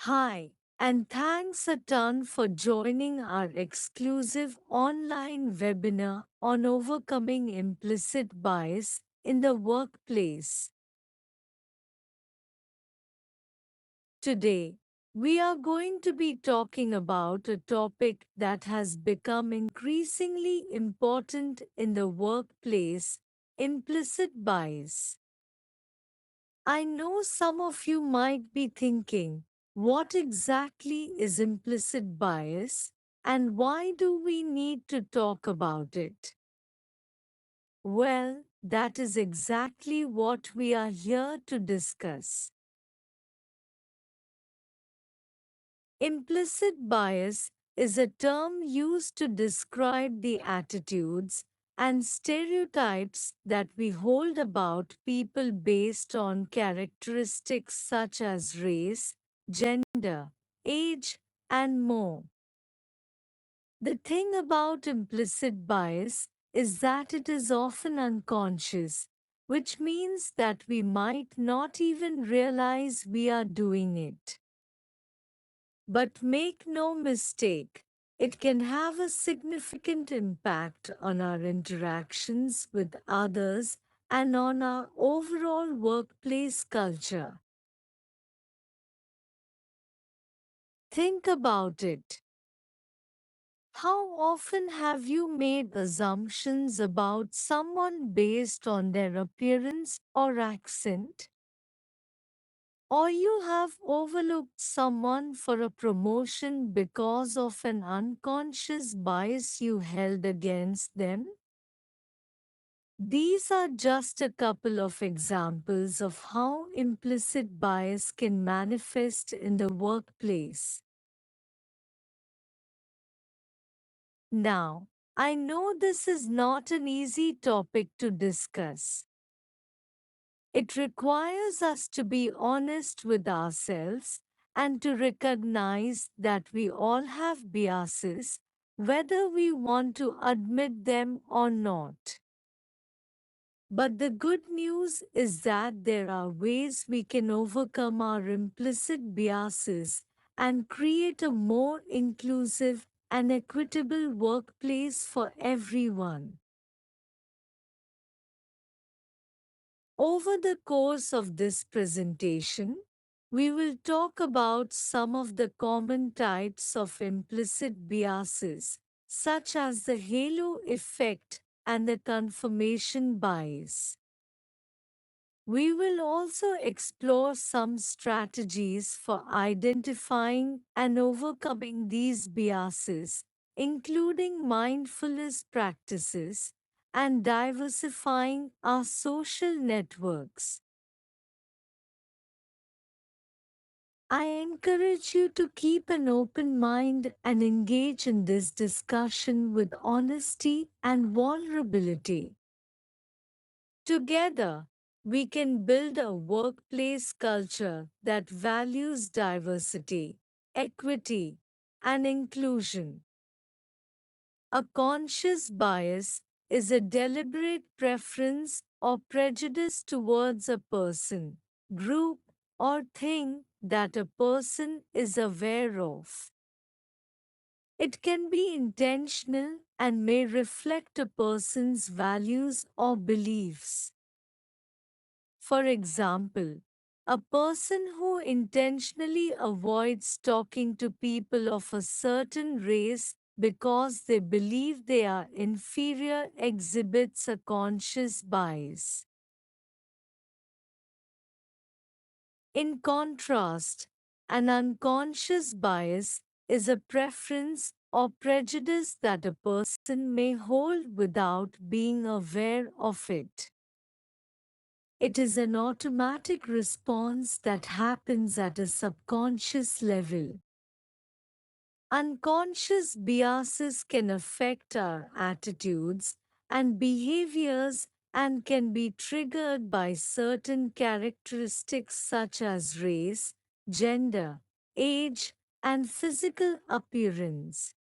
Hi, and thanks a ton for joining our exclusive online webinar on overcoming implicit bias in the workplace. Today, we are going to be talking about a topic that has become increasingly important in the workplace: implicit bias. I know some of you might be thinking, what exactly is implicit bias, and why do we need to talk about it? Well, that is exactly what we are here to discuss. Implicit bias is a term used to describe the attitudes and stereotypes that we hold about people based on characteristics such as race, gender, age, and more. The thing about implicit bias is that it is often unconscious, which means that we might not even realize we are doing it. But make no mistake, it can have a significant impact on our interactions with others and on our overall workplace culture. Think about it. How often have you made assumptions about someone based on their appearance or accent? Or you have overlooked someone for a promotion because of an unconscious bias you held against them? These are just a couple of examples of how implicit bias can manifest in the workplace. Now, I know this is not an easy topic to discuss. It requires us to be honest with ourselves and to recognize that we all have biases, whether we want to admit them or not. But the good news is that there are ways we can overcome our implicit biases and create a more inclusive and equitable workplace for everyone. Over the course of this presentation, we will talk about some of the common types of implicit biases, such as the halo effect and the confirmation bias. We will also explore some strategies for identifying and overcoming these biases, including mindfulness practices and diversifying our social networks. I encourage you to keep an open mind and engage in this discussion with honesty and vulnerability. Together, we can build a workplace culture that values diversity, equity, and inclusion. A conscious bias is a deliberate preference or prejudice towards a person, group, or thing that a person is aware of. It can be intentional and may reflect a person's values or beliefs. For example, a person who intentionally avoids talking to people of a certain race because they believe they are inferior exhibits a conscious bias. In contrast, an unconscious bias is a preference or prejudice that a person may hold without being aware of it. It is an automatic response that happens at a subconscious level. Unconscious biases can affect our attitudes and behaviors and can be triggered by certain characteristics such as race, gender, age, and physical appearance.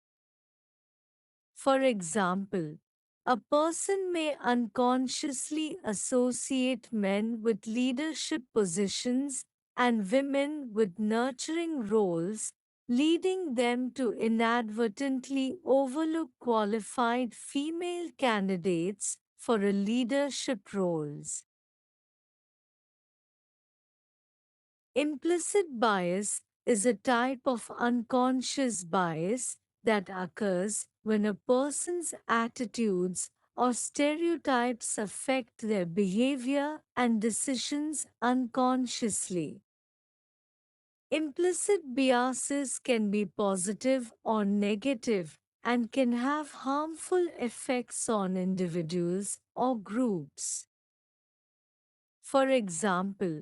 For example, a person may unconsciously associate men with leadership positions and women with nurturing roles, leading them to inadvertently overlook qualified female candidates for a leadership roles. Implicit bias is a type of unconscious bias that occurs when a person's attitudes or stereotypes affect their behavior and decisions unconsciously. Implicit biases can be positive or negative and can have harmful effects on individuals or groups. For example,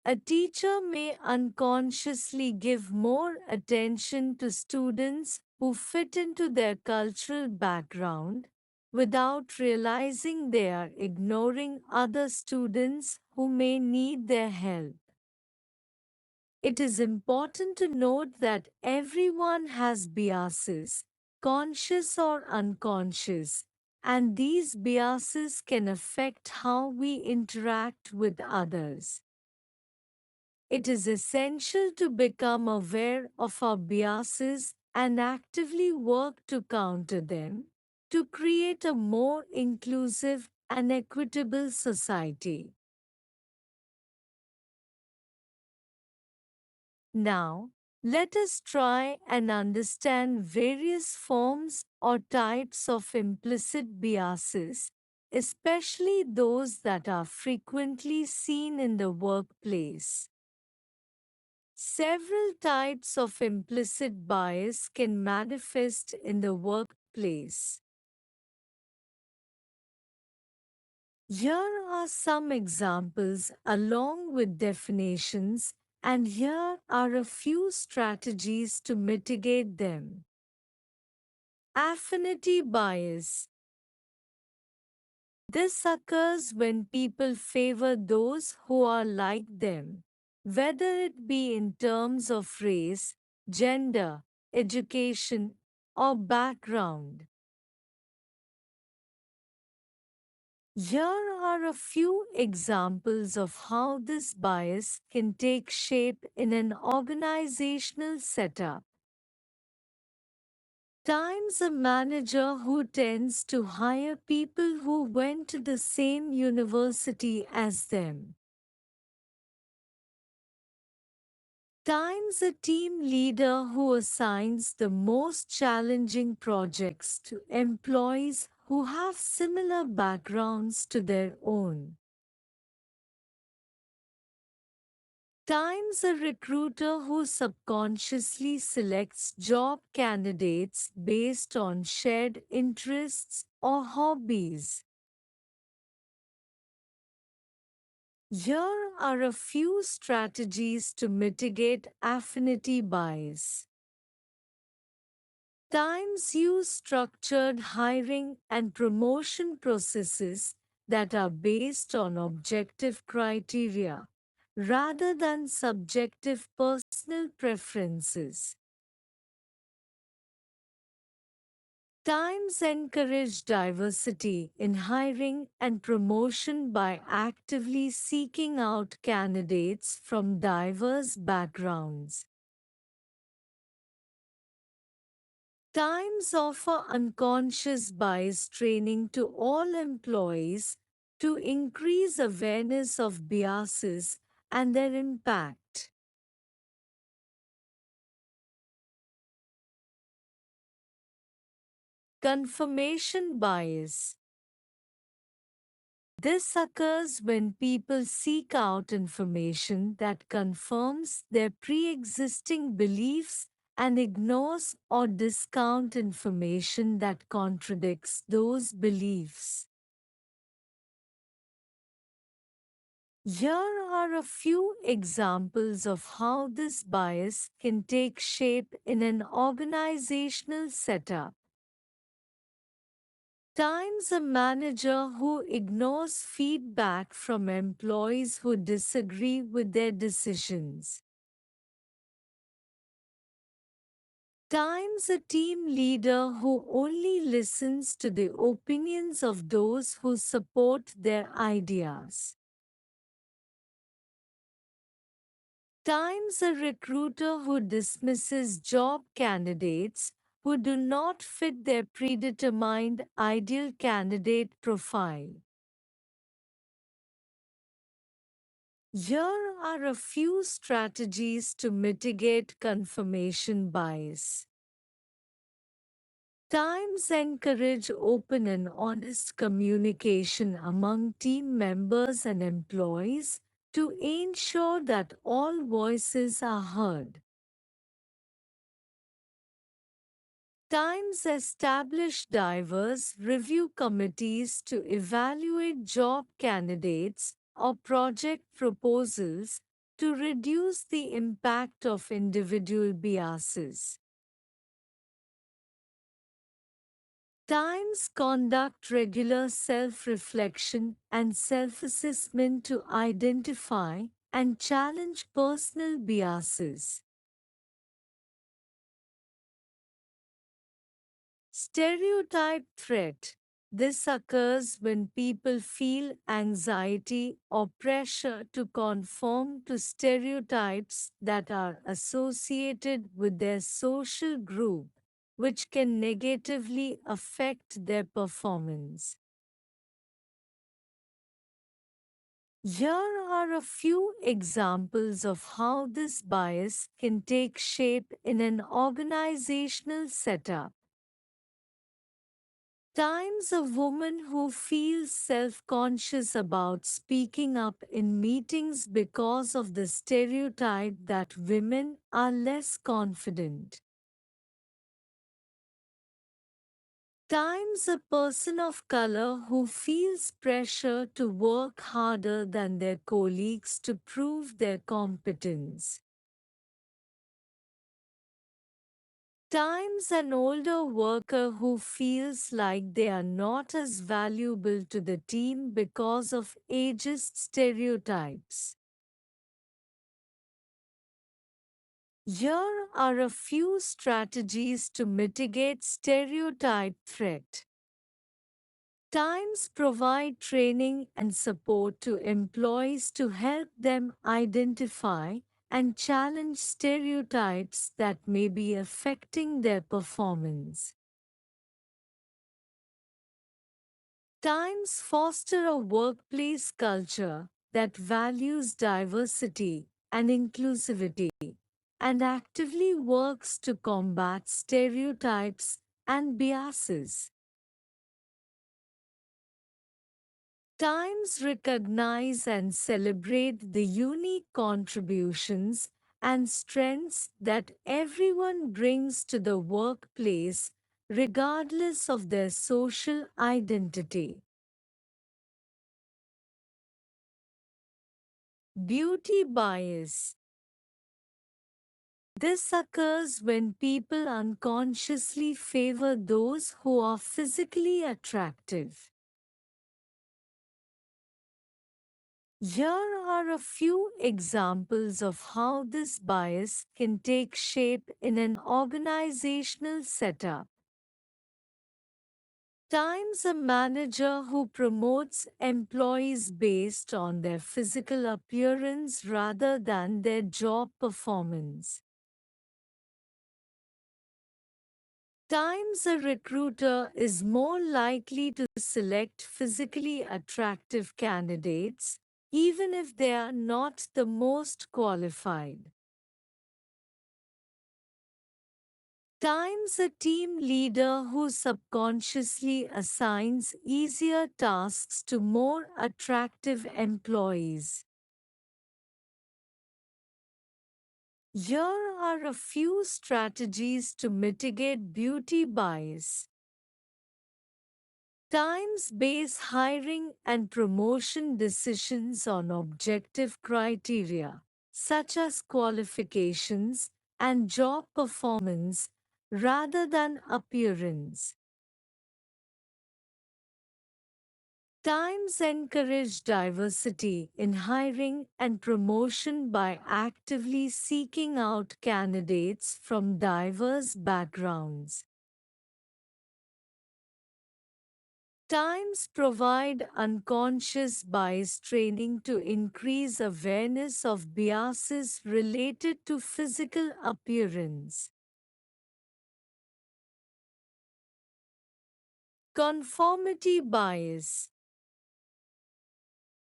a teacher may unconsciously give more attention to students who fit into their cultural background without realizing they are ignoring other students who may need their help. It is important to note that everyone has biases, conscious or unconscious, and these biases can affect how we interact with others. It is essential to become aware of our biases and actively work to counter them to create a more inclusive and equitable society. Now, let us try and understand various forms or types of implicit biases, especially those that are frequently seen in the workplace. Several types of implicit bias can manifest in the workplace. Here are some examples along with definitions, and here are a few strategies to mitigate them. Affinity bias. This occurs when people favor those who are like them, whether it be in terms of race, gender, education, or background. Here are a few examples of how this bias can take shape in an organizational setup. Times a manager who tends to hire people who went to the same university as them. Times a team leader who assigns the most challenging projects to employees who have similar backgrounds to their own. Times a recruiter who subconsciously selects job candidates based on shared interests or hobbies. Here are a few strategies to mitigate affinity bias. Times use structured hiring and promotion processes that are based on objective criteria rather than subjective personal preferences. Times encourage diversity in hiring and promotion by actively seeking out candidates from diverse backgrounds. Times offer unconscious bias training to all employees to increase awareness of biases and their impact. Confirmation bias. This occurs when people seek out information that confirms their pre-existing beliefs and ignores or discount information that contradicts those beliefs. Here are a few examples of how this bias can take shape in an organizational setup. Times a manager who ignores feedback from employees who disagree with their decisions. Times a team leader who only listens to the opinions of those who support their ideas. Times a recruiter who dismisses job candidates who do not fit their predetermined ideal candidate profile. Here are a few strategies to mitigate confirmation bias. Times encourage open and honest communication among team members and employees to ensure that all voices are heard. Times establish diverse review committees to evaluate job candidates or project proposals to reduce the impact of individual biases. Times conduct regular self-reflection and self-assessment to identify and challenge personal biases. Stereotype threat. This occurs when people feel anxiety or pressure to conform to stereotypes that are associated with their social group, which can negatively affect their performance. Here are a few examples of how this bias can take shape in an organizational setup. Times a woman who feels self-conscious about speaking up in meetings because of the stereotype that women are less confident. Times a person of color who feels pressure to work harder than their colleagues to prove their competence. Times an older worker who feels like they are not as valuable to the team because of ageist stereotypes. Here are a few strategies to mitigate stereotype threat. Times provide training and support to employees to help them identify and challenge stereotypes that may be affecting their performance. Times foster a workplace culture that values diversity and inclusivity and actively works to combat stereotypes and biases. Times recognize and celebrate the unique contributions and strengths that everyone brings to the workplace, regardless of their social identity. Beauty bias. This occurs when people unconsciously favor those who are physically attractive. Here are a few examples of how this bias can take shape in an organizational setup. Times a manager who promotes employees based on their physical appearance rather than their job performance. Times a recruiter is more likely to select physically attractive candidates, even if they are not the most qualified. Times a team leader who subconsciously assigns easier tasks to more attractive employees. Here are a few strategies to mitigate beauty bias. Times base hiring and promotion decisions on objective criteria, such as qualifications and job performance, rather than appearance. Times encourage diversity in hiring and promotion by actively seeking out candidates from diverse backgrounds. Times provide unconscious bias training to increase awareness of biases related to physical appearance. Conformity bias.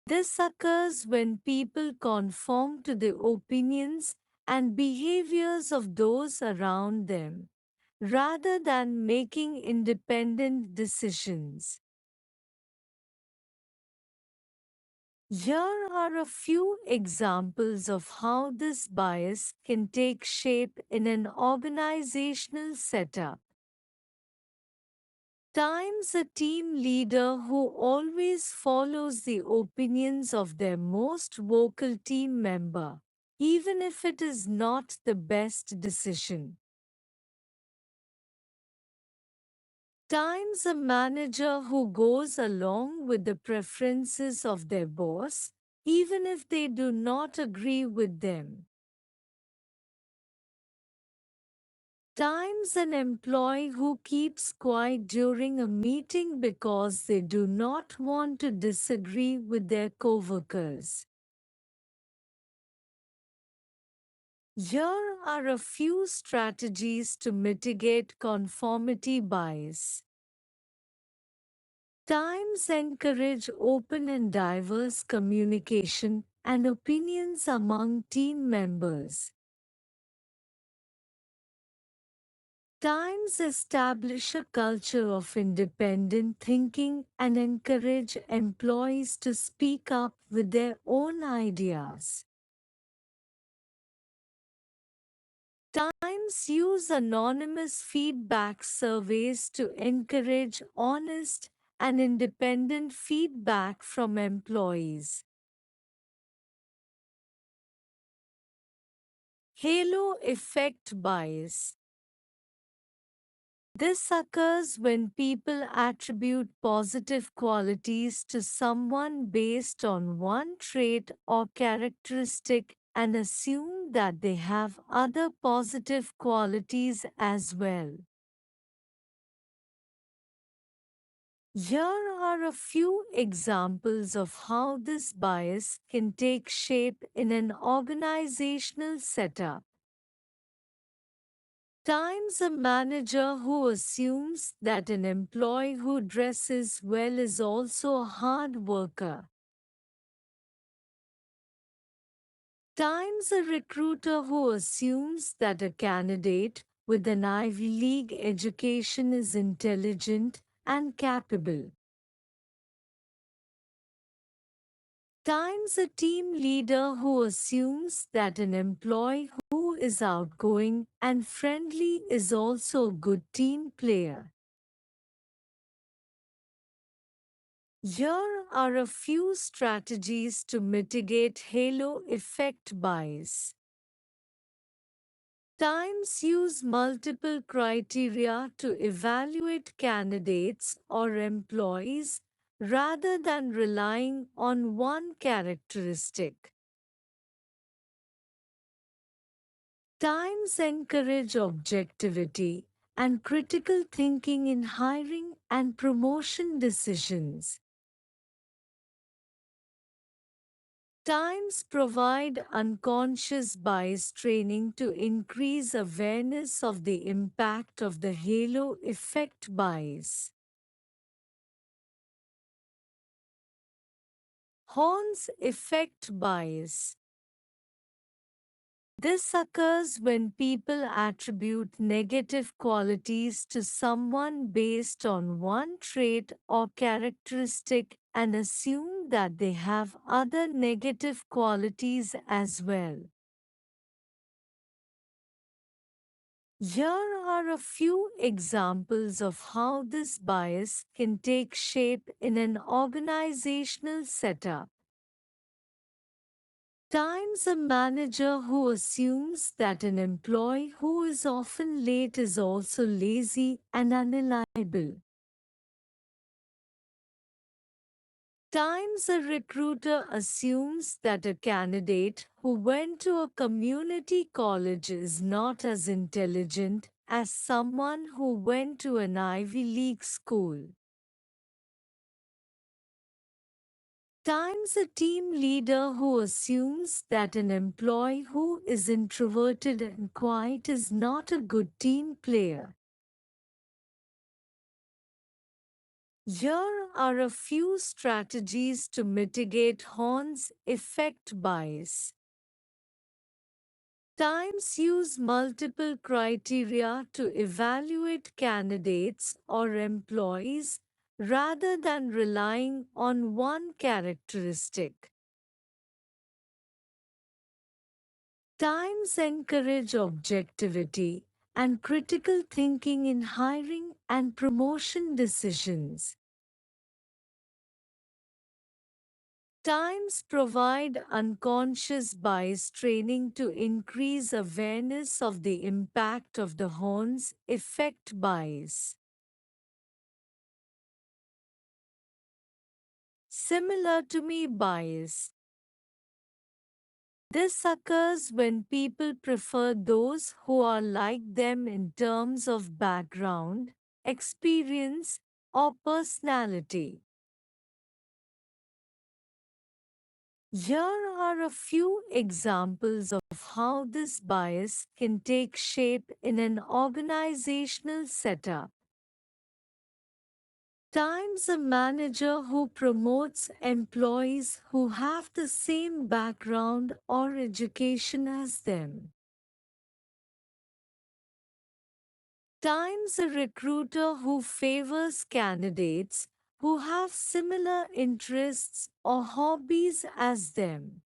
This occurs when people conform to the opinions and behaviors of those around them, rather than making independent decisions. Here are a few examples of how this bias can take shape in an organizational setup. Times a team leader who always follows the opinions of their most vocal team member, even if it is not the best decision. Times a manager who goes along with the preferences of their boss, even if they do not agree with them. Times an employee who keeps quiet during a meeting because they do not want to disagree with their coworkers. Here are a few strategies to mitigate conformity bias. Times encourage open and diverse communication and opinions among team members. Times establish a culture of independent thinking and encourage employees to speak up with their own ideas. Times use anonymous feedback surveys to encourage honest and independent feedback from employees. Halo effect bias. This occurs when people attribute positive qualities to someone based on one trait or characteristic and assume that they have other positive qualities as well. Here are a few examples of how this bias can take shape in an organizational setup. Times a manager who assumes that an employee who dresses well is also a hard worker. Times a recruiter who assumes that a candidate with an Ivy League education is intelligent and capable. Times a team leader who assumes that an employee who is outgoing and friendly is also a good team player. Here are a few strategies to mitigate halo effect bias. Times use multiple criteria to evaluate candidates or employees rather than relying on one characteristic. Times encourage objectivity and critical thinking in hiring and promotion decisions. Times provide unconscious bias training to increase awareness of the impact of the halo effect bias. Horn's effect bias. This occurs when people attribute negative qualities to someone based on one trait or characteristic and assume that they have other negative qualities as well. Here are a few examples of how this bias can take shape in an organizational setup. Times a manager who assumes that an employee who is often late is also lazy and unreliable. Times a recruiter assumes that a candidate who went to a community college is not as intelligent as someone who went to an Ivy League school. Times a team leader who assumes that an employee who is introverted and quiet is not a good team player. Here are a few strategies to mitigate Horn's effect bias. Times use multiple criteria to evaluate candidates or employees rather than relying on one characteristic. Times encourage objectivity and critical thinking in hiring and promotion decisions. Times provide unconscious bias training to increase awareness of the impact of the Horn's effect bias. Similar to me bias. This occurs when people prefer those who are like them in terms of background, experience, or personality. Here are a few examples of how this bias can take shape in an organizational setup. Times a manager who promotes employees who have the same background or education as them. Times a recruiter who favors candidates who have similar interests or hobbies as them.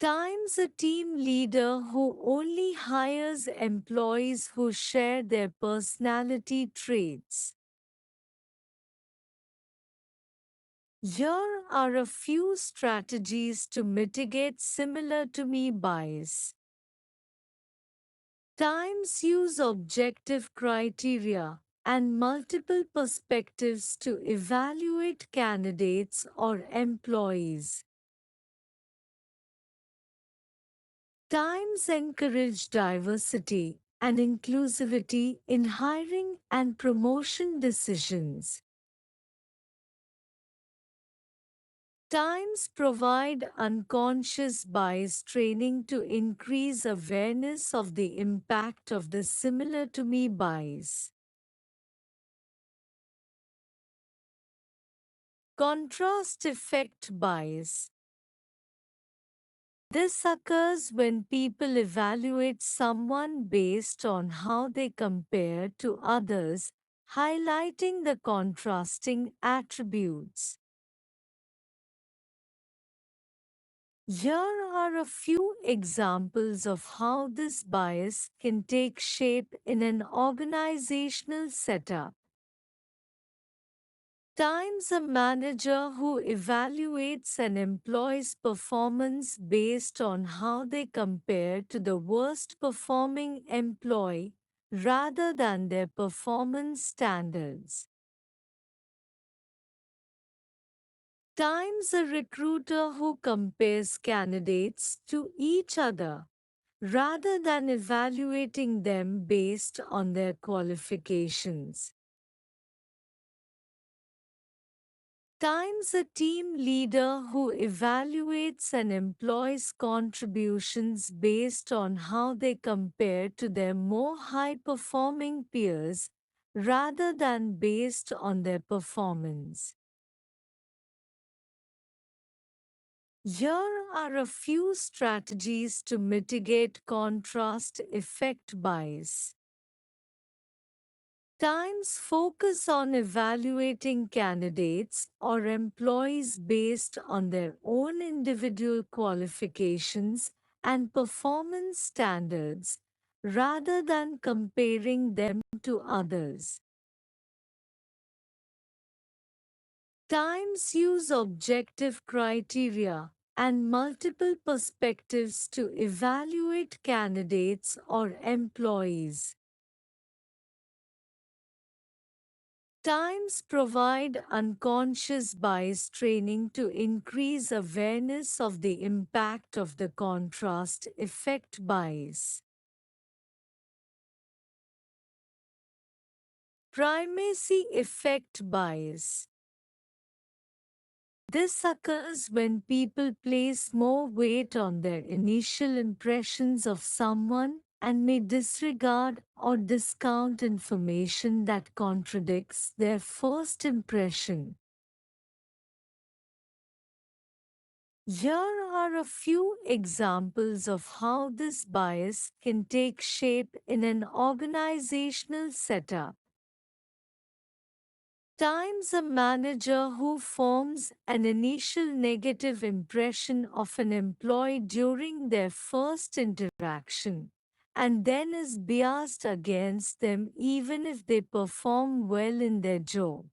Times a team leader who only hires employees who share their personality traits. Here are a few strategies to mitigate similar to me bias. Times use objective criteria and multiple perspectives to evaluate candidates or employees. Times encourage diversity and inclusivity in hiring and promotion decisions. Times provide unconscious bias training to increase awareness of the impact of the similar to me bias. Contrast effect bias. This occurs when people evaluate someone based on how they compare to others, highlighting the contrasting attributes. Here are a few examples of how this bias can take shape in an organizational setup. Times a manager who evaluates an employee's performance based on how they compare to the worst performing employee rather than their performance standards. Times a recruiter who compares candidates to each other rather than evaluating them based on their qualifications. Times a team leader who evaluates an employee's contributions based on how they compare to their more high performing peers rather than based on their performance. Here are a few strategies to mitigate contrast effect bias. Times focus on evaluating candidates or employees based on their own individual qualifications and performance standards rather than comparing them to others. Times use objective criteria and multiple perspectives to evaluate candidates or employees. Times provide unconscious bias training to increase awareness of the impact of the contrast effect bias. Primacy effect bias. This occurs when people place more weight on their initial impressions of someone and may disregard or discount information that contradicts their first impression. Here are a few examples of how this bias can take shape in an organizational setup. Times a manager who forms an initial negative impression of an employee during their first interaction and then is biased against them even if they perform well in their job.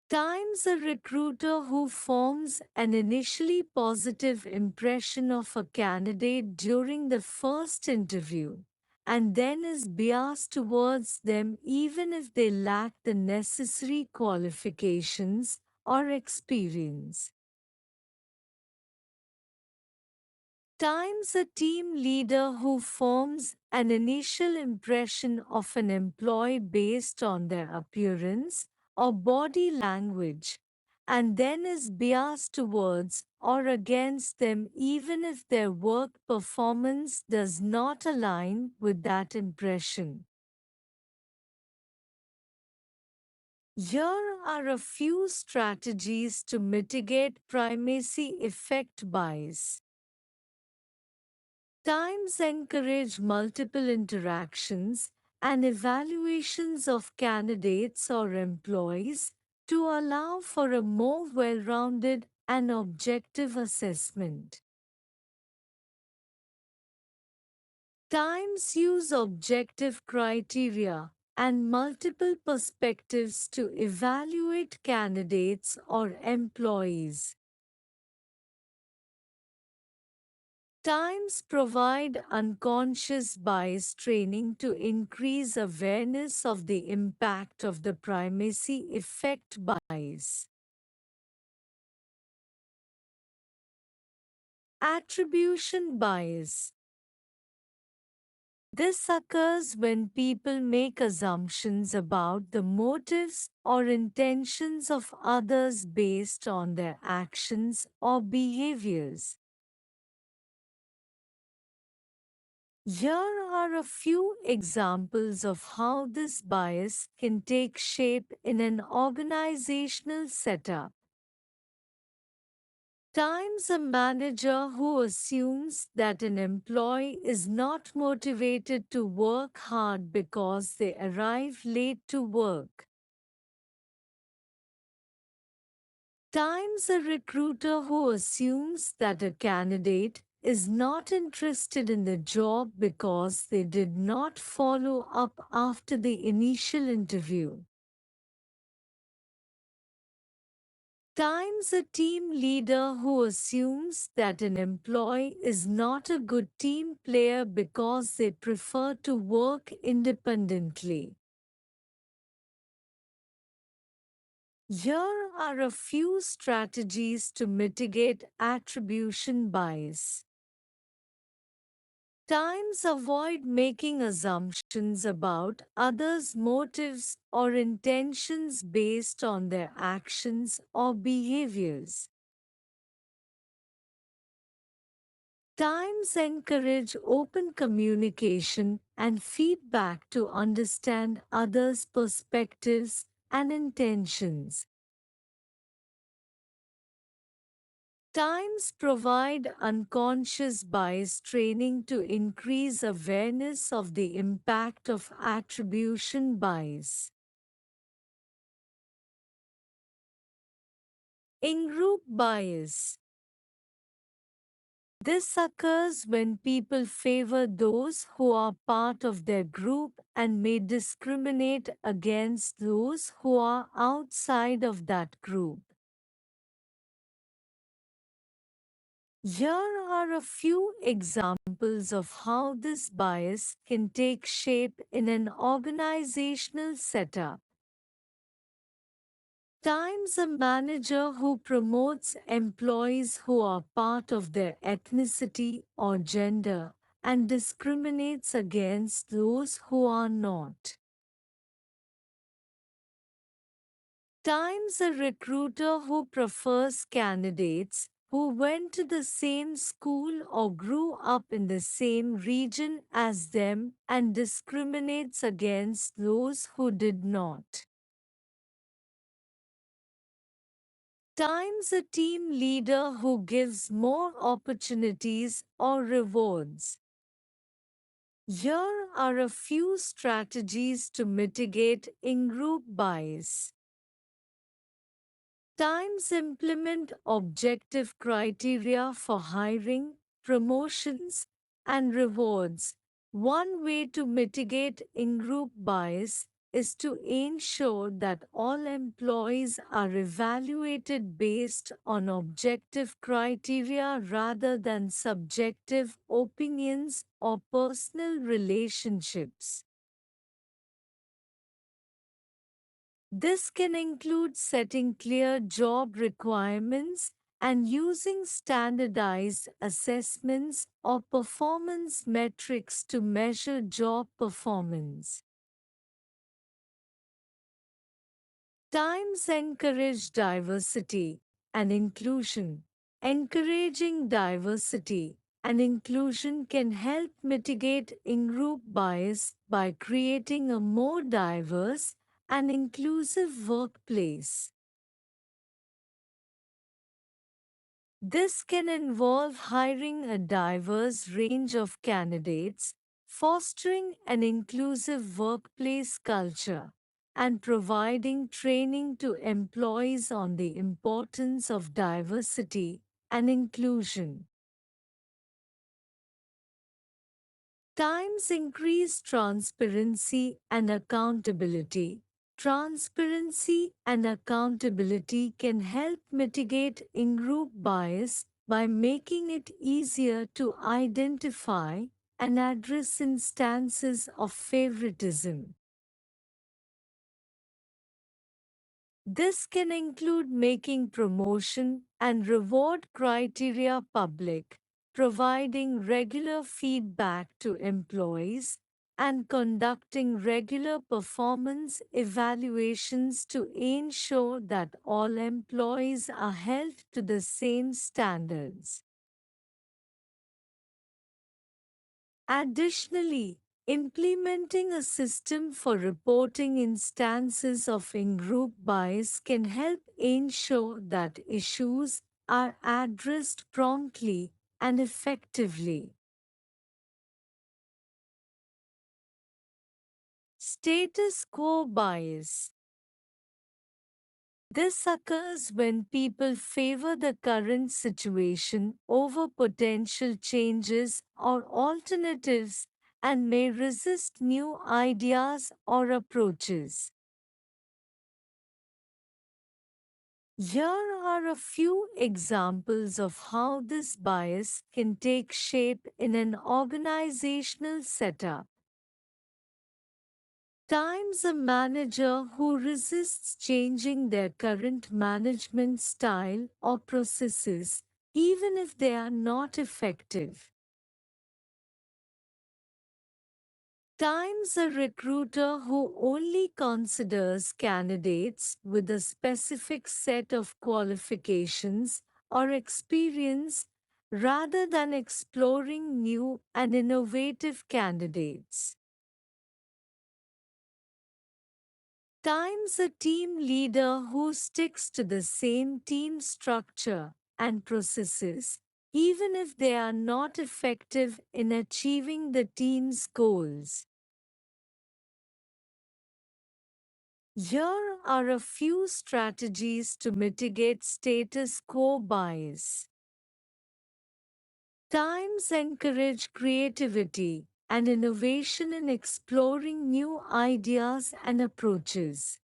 Times a recruiter who forms an initially positive impression of a candidate during the first interview and then is biased towards them even if they lack the necessary qualifications or experience. Times a team leader who forms an initial impression of an employee based on their appearance or body language, and then is biased towards or against them even if their work performance does not align with that impression. Here are a few strategies to mitigate primacy effect bias. Times encourage multiple interactions and evaluations of candidates or employees to allow for a more well rounded and objective assessment. Times use objective criteria and multiple perspectives to evaluate candidates or employees. Times provide unconscious bias training to increase awareness of the impact of the primacy effect bias. Attribution bias. This occurs when people make assumptions about the motives or intentions of others based on their actions or behaviors. Here are a few examples of how this bias can take shape in an organizational setup. Times a manager who assumes that an employee is not motivated to work hard because they arrive late to work. Times a recruiter who assumes that a candidate is not interested in the job because they did not follow up after the initial interview. Times a team leader who assumes that an employee is not a good team player because they prefer to work independently. Here are a few strategies to mitigate attribution bias. Times avoid making assumptions about others' motives or intentions based on their actions or behaviors. Times encourage open communication and feedback to understand others' perspectives and intentions. Times provide unconscious bias training to increase awareness of the impact of attribution bias. In-group bias. This occurs when people favor those who are part of their group and may discriminate against those who are outside of that group. Here are a few examples of how this bias can take shape in an organizational setup. Times a manager who promotes employees who are part of their ethnicity or gender and discriminates against those who are not. Times a recruiter who prefers candidates who went to the same school or grew up in the same region as them and discriminates against those who did not. Times a team leader who gives more opportunities or rewards. Here are a few strategies to mitigate in-group bias. Times implement objective criteria for hiring, promotions, and rewards. One way to mitigate in-group bias is to ensure that all employees are evaluated based on objective criteria rather than subjective opinions or personal relationships. This can include setting clear job requirements and using standardized assessments or performance metrics to measure job performance. Times encourage diversity and inclusion. Encouraging diversity and inclusion can help mitigate in-group bias by creating a more diverse and inclusive workplace. This can involve hiring a diverse range of candidates, fostering an inclusive workplace culture, and providing training to employees on the importance of diversity and inclusion. Times increase transparency and accountability. Transparency and accountability can help mitigate in-group bias by making it easier to identify and address instances of favoritism. This can include making promotion and reward criteria public, providing regular feedback to employees, and conducting regular performance evaluations to ensure that all employees are held to the same standards. Additionally, implementing a system for reporting instances of in-group bias can help ensure that issues are addressed promptly and effectively. Status quo bias. This occurs when people favor the current situation over potential changes or alternatives and may resist new ideas or approaches. Here are a few examples of how this bias can take shape in an organizational setup. Times a manager who resists changing their current management style or processes, even if they are not effective. Times a recruiter who only considers candidates with a specific set of qualifications or experience rather than exploring new and innovative candidates. Times a team leader who sticks to the same team structure and processes, even if they are not effective in achieving the team's goals. Here are a few strategies to mitigate status quo bias. Times encourage creativity and innovation in exploring new ideas and approaches.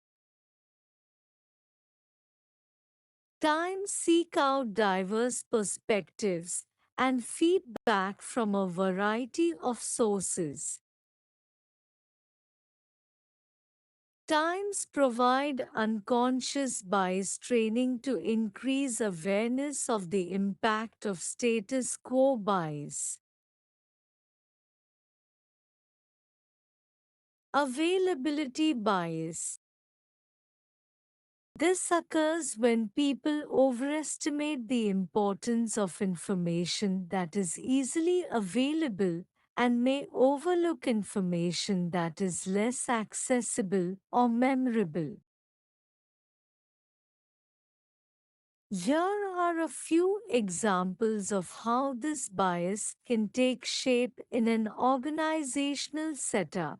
Times seek out diverse perspectives and feedback from a variety of sources. Times provide unconscious bias training to increase awareness of the impact of status quo bias. Availability bias. This occurs when people overestimate the importance of information that is easily available and may overlook information that is less accessible or memorable. Here are a few examples of how this bias can take shape in an organizational setup.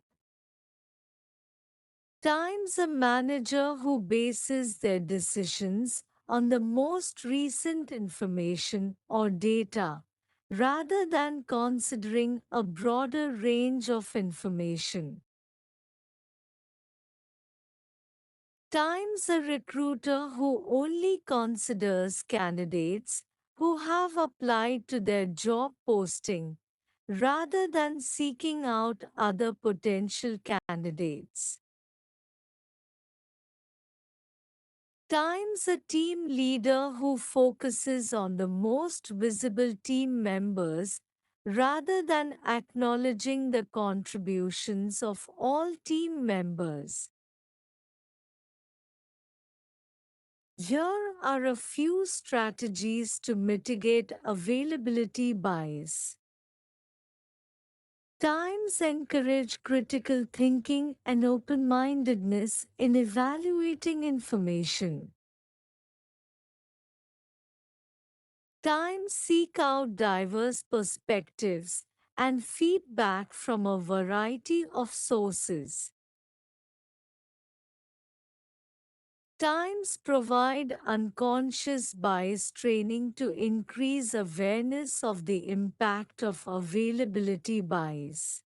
Times a manager who bases their decisions on the most recent information or data, rather than considering a broader range of information. Times a recruiter who only considers candidates who have applied to their job posting, rather than seeking out other potential candidates. Times a team leader who focuses on the most visible team members rather than acknowledging the contributions of all team members. Here are a few strategies to mitigate availability bias. Times encourage critical thinking and open mindedness in evaluating information. Times seek out diverse perspectives and feedback from a variety of sources. Times provide unconscious bias training to increase awareness of the impact of availability bias.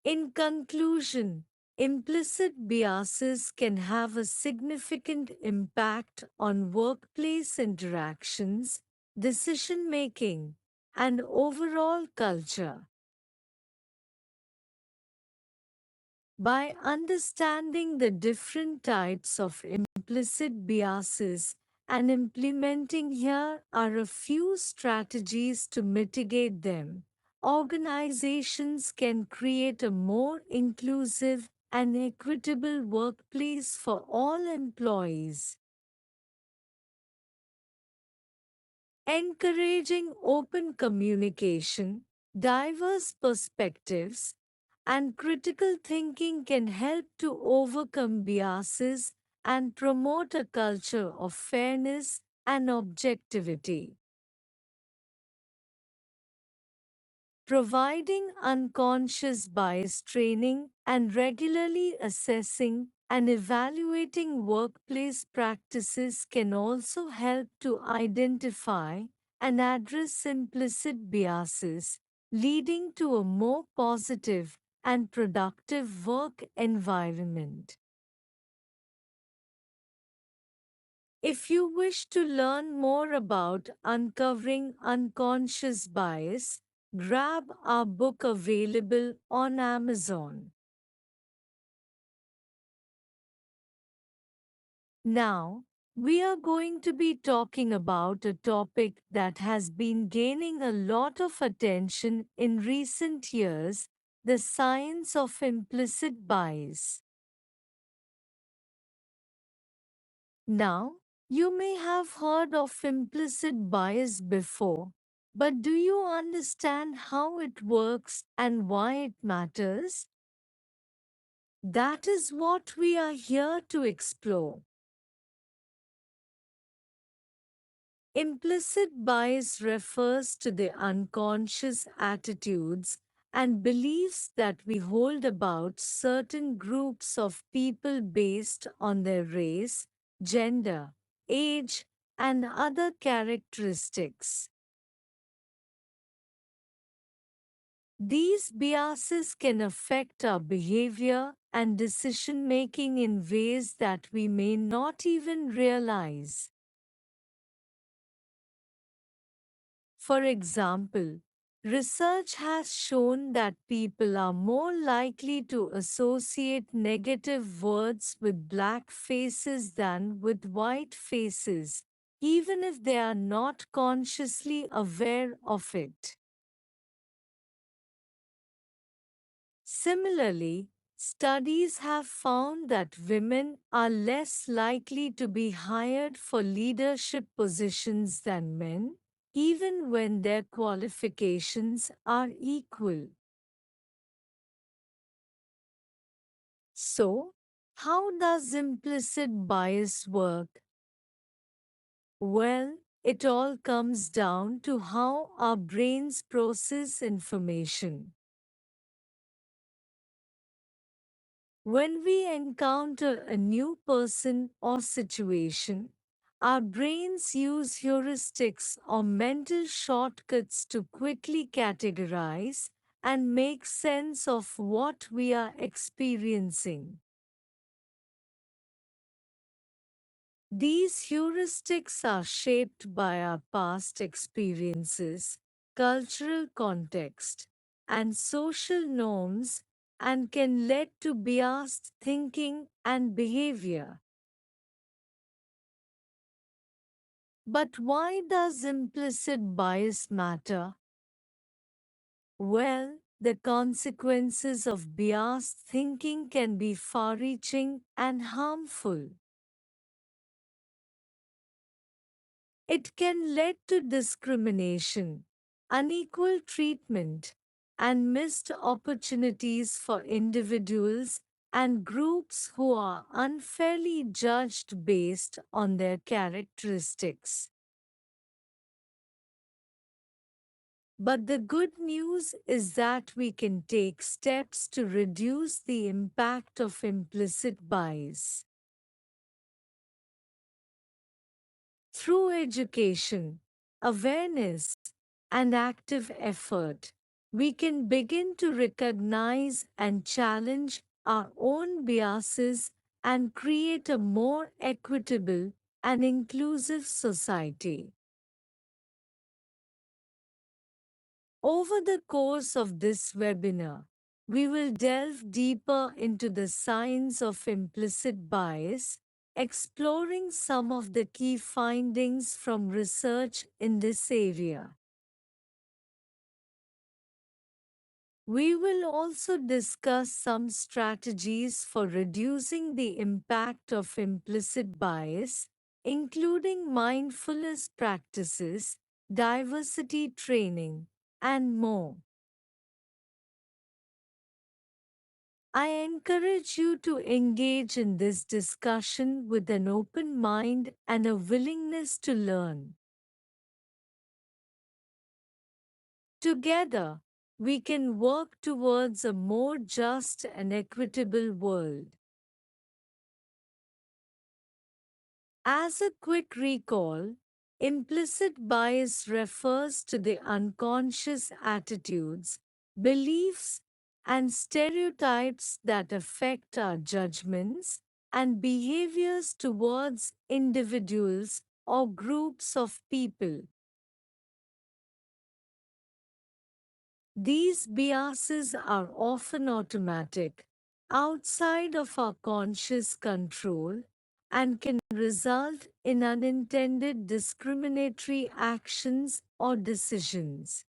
In conclusion, implicit biases can have a significant impact on workplace interactions, decision making, and overall culture. By understanding the different types of implicit biases and implementing, here are a few strategies to mitigate them, organizations can create a more inclusive and equitable workplace for all employees. Encouraging open communication, diverse perspectives, and critical thinking can help to overcome biases and promote a culture of fairness and objectivity. Providing unconscious bias training and regularly assessing and evaluating workplace practices can also help to identify and address implicit biases, leading to a more positive and productive work environment. If you wish to learn more about uncovering unconscious bias, grab our book available on Amazon. Now, we are going to be talking about a topic that has been gaining a lot of attention in recent years, the science of implicit bias. Now, you may have heard of implicit bias before, but do you understand how it works and why it matters? That is what we are here to explore. Implicit bias refers to the unconscious attitudes and beliefs that we hold about certain groups of people based on their race, gender, age, and other characteristics. These biases can affect our behavior and decision making in ways that we may not even realize. For example, research has shown that people are more likely to associate negative words with black faces than with white faces, even if they are not consciously aware of it. Similarly, Studies have found that women are less likely to be hired for leadership positions than men, even when their qualifications are equal. So, how does implicit bias work? Well, it all comes down to how our brains process information. When we encounter a new person or situation, our brains use heuristics or mental shortcuts to quickly categorize and make sense of what we are experiencing. These heuristics are shaped by our past experiences, cultural context, and social norms, and can lead to biased thinking and behavior. But why does implicit bias matter? Well, the consequences of biased thinking can be far reaching and harmful. It can lead to discrimination, unequal treatment, and missed opportunities for individuals and groups who are unfairly judged based on their characteristics. But the good news is that we can take steps to reduce the impact of implicit bias. Through education, awareness, and active effort, we can begin to recognize and challenge our own biases and create a more equitable and inclusive society. Over the course of this webinar, we will delve deeper into the science of implicit bias, exploring some of the key findings from research in this area. We will also discuss some strategies for reducing the impact of implicit bias, including mindfulness practices, diversity training, and more. I encourage you to engage in this discussion with an open mind and a willingness to learn. Together, we can work towards a more just and equitable world. As a quick recall, implicit bias refers to the unconscious attitudes, beliefs, and stereotypes that affect our judgments and behaviors towards individuals or groups of people. These biases are often automatic, outside of our conscious control, and can result in unintended discriminatory actions or decisions.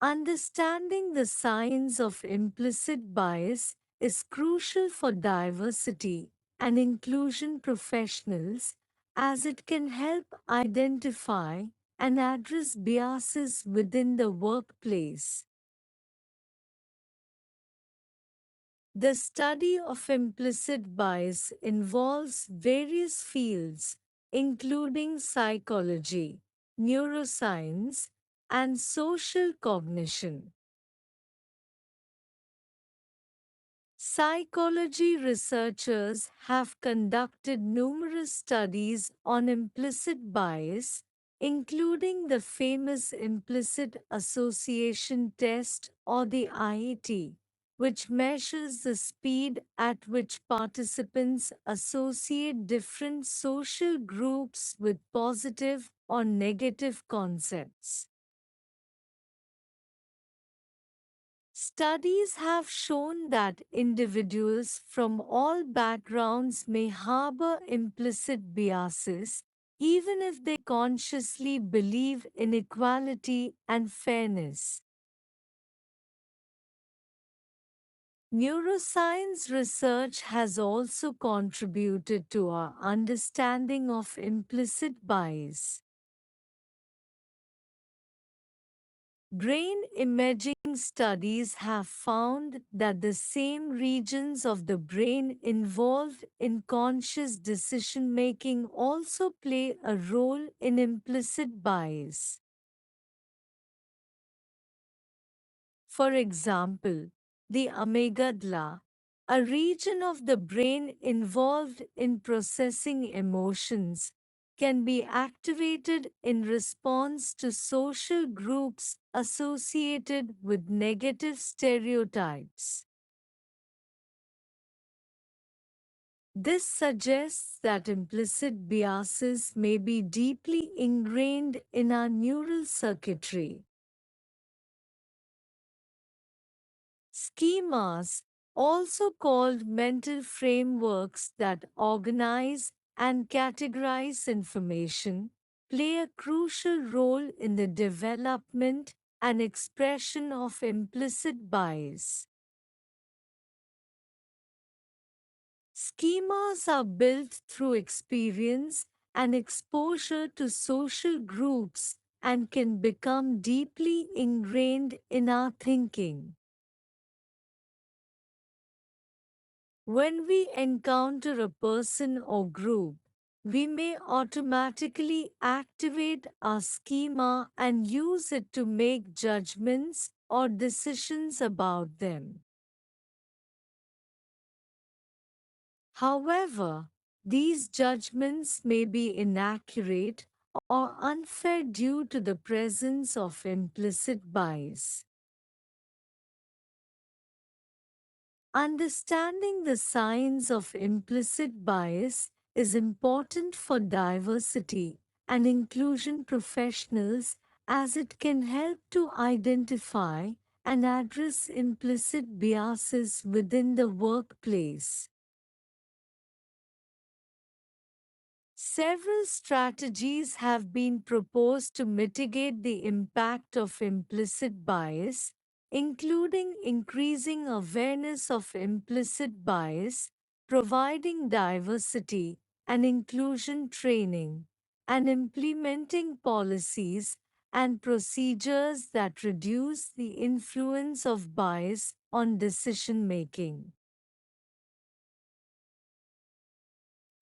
Understanding the science of implicit bias is crucial for diversity and inclusion professionals as it can help identify and address biases within the workplace. The study of implicit bias involves various fields, including psychology, neuroscience, and social cognition. Psychology researchers have conducted numerous studies on implicit bias, including the famous Implicit Association Test or the IAT, which measures the speed at which participants associate different social groups with positive or negative concepts. Studies have shown that individuals from all backgrounds may harbor implicit biases, even if they consciously believe in equality and fairness. Neuroscience research has also contributed to our understanding of implicit bias. Brain imaging studies have found that the same regions of the brain involved in conscious decision making also play a role in implicit bias. For example, the amygdala, a region of the brain involved in processing emotions, can be activated in response to social groups associated with negative stereotypes. This suggests that implicit biases may be deeply ingrained in our neural circuitry. Schemas, also called mental frameworks that organize and categorize information, play a crucial role in the development and expression of implicit bias. Schemas are built through experience and exposure to social groups and can become deeply ingrained in our thinking. When we encounter a person or group, we may automatically activate our schema and use it to make judgments or decisions about them. However, these judgments may be inaccurate or unfair due to the presence of implicit bias. Understanding the signs of implicit bias is important for diversity and inclusion professionals as it can help to identify and address implicit biases within the workplace. Several strategies have been proposed to mitigate the impact of implicit bias, including increasing awareness of implicit bias, providing diversity and inclusion training, and implementing policies and procedures that reduce the influence of bias on decision making.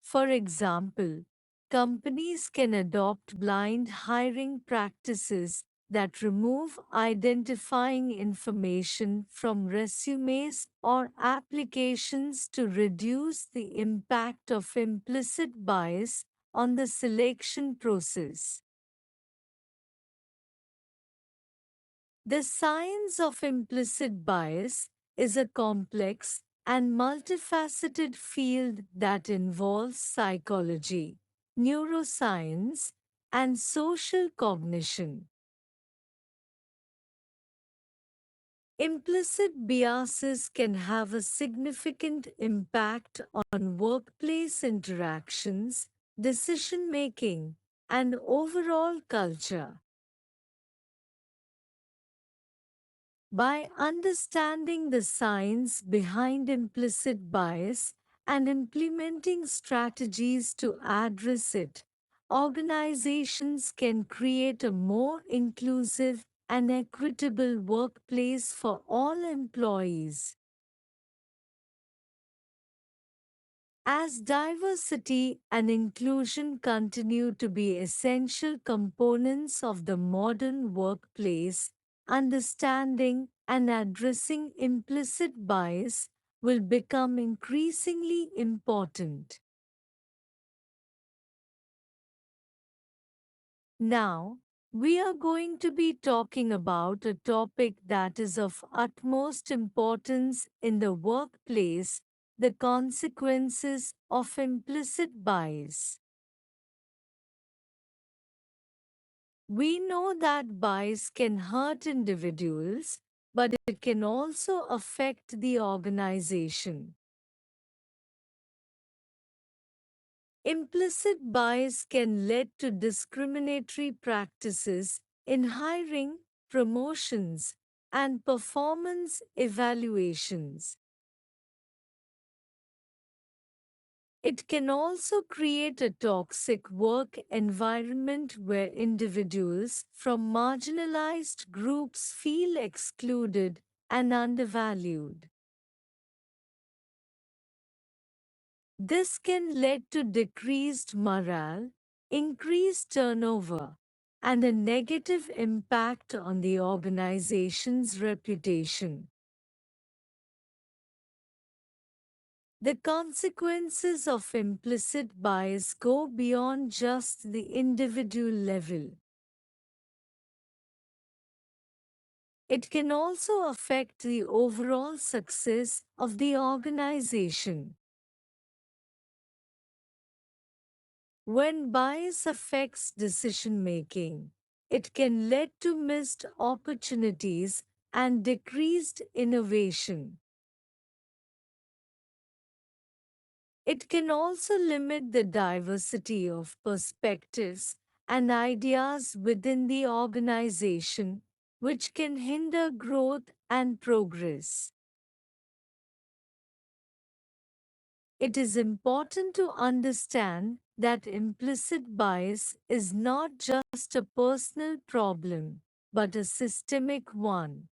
For example, companies can adopt blind hiring practices that remove identifying information from resumes or applications to reduce the impact of implicit bias on the selection process. The science of implicit bias is a complex and multifaceted field that involves psychology, neuroscience, and social cognition. Implicit biases can have a significant impact on workplace interactions, decision making, and overall culture. By understanding the science behind implicit bias and implementing strategies to address it, organizations can create a more inclusive and equitable workplace for all employees. As diversity and inclusion continue to be essential components of the modern workplace, understanding and addressing implicit bias will become increasingly important. Now, we are going to be talking about a topic that is of utmost importance in the workplace: the consequences of implicit bias. We know that bias can hurt individuals, but it can also affect the organization. Implicit bias can lead to discriminatory practices in hiring, promotions, and performance evaluations. It can also create a toxic work environment where individuals from marginalized groups feel excluded and undervalued. This can lead to decreased morale, increased turnover, and a negative impact on the organization's reputation. The consequences of implicit bias go beyond just the individual level. It can also affect the overall success of the organization. When bias affects decision making, it can lead to missed opportunities and decreased innovation. It can also limit the diversity of perspectives and ideas within the organization, which can hinder growth and progress. It is important to understand that implicit bias is not just a personal problem, but a systemic one.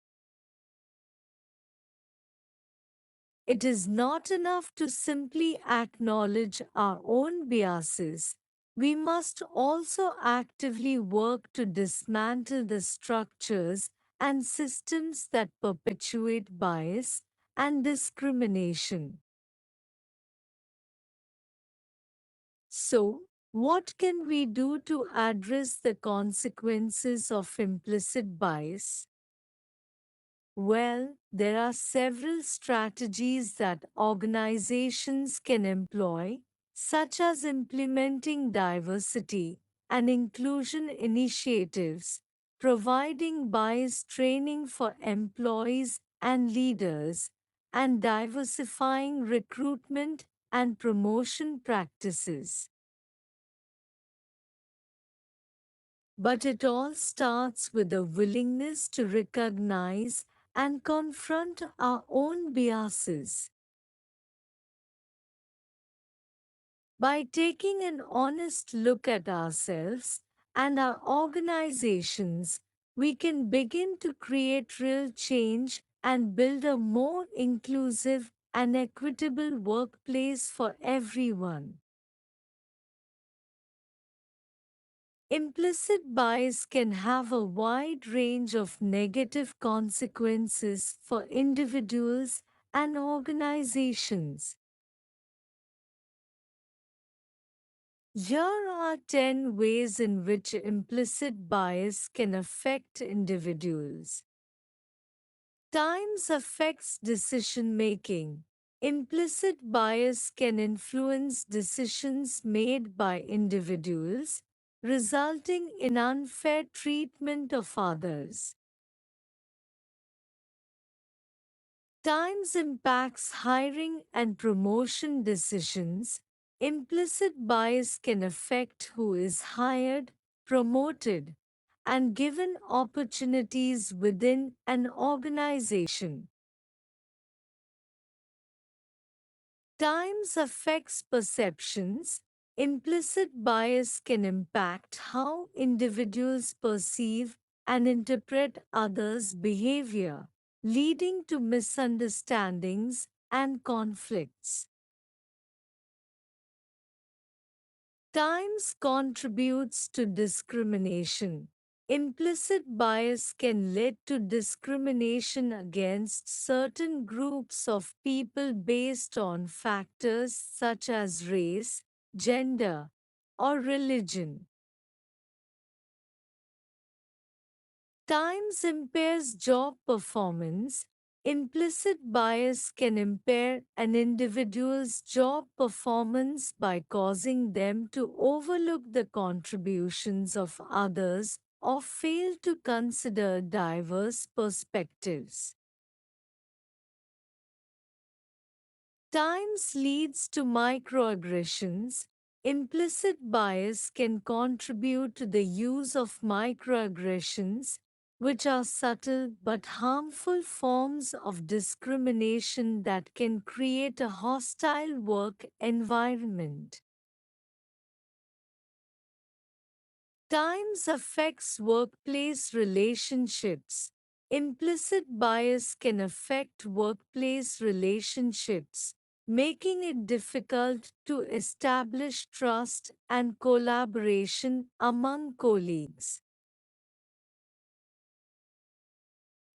It is not enough to simply acknowledge our own biases. We must also actively work to dismantle the structures and systems that perpetuate bias and discrimination. So, what can we do to address the consequences of implicit bias? Well, there are several strategies that organizations can employ, such as implementing diversity and inclusion initiatives, providing bias training for employees and leaders, and diversifying recruitment and promotion practices. But it all starts with a willingness to recognize and confront our own biases. By taking an honest look at ourselves and our organizations, we can begin to create real change and build a more inclusive and equitable workplace for everyone. Implicit bias can have a wide range of negative consequences for individuals and organizations. Here are 10 ways in which implicit bias can affect individuals. Times affects decision making. Implicit bias can influence decisions made by individuals, resulting in unfair treatment of others. Times impacts hiring and promotion decisions. Implicit bias can affect who is hired, promoted, and given opportunities within an organization. Times affects perceptions. Implicit bias can impact how individuals perceive and interpret others' behavior, leading to misunderstandings and conflicts. Times contributes to discrimination. Implicit bias can lead to discrimination against certain groups of people based on factors such as race, gender, or religion. Times impairs job performance. Implicit bias can impair an individual's job performance by causing them to overlook the contributions of others or fail to consider diverse perspectives. Times leads to microaggressions. Implicit bias can contribute to the use of microaggressions, which are subtle but harmful forms of discrimination that can create a hostile work environment. Times affects workplace relationships. Implicit bias can affect workplace relationships, making it difficult to establish trust and collaboration among colleagues.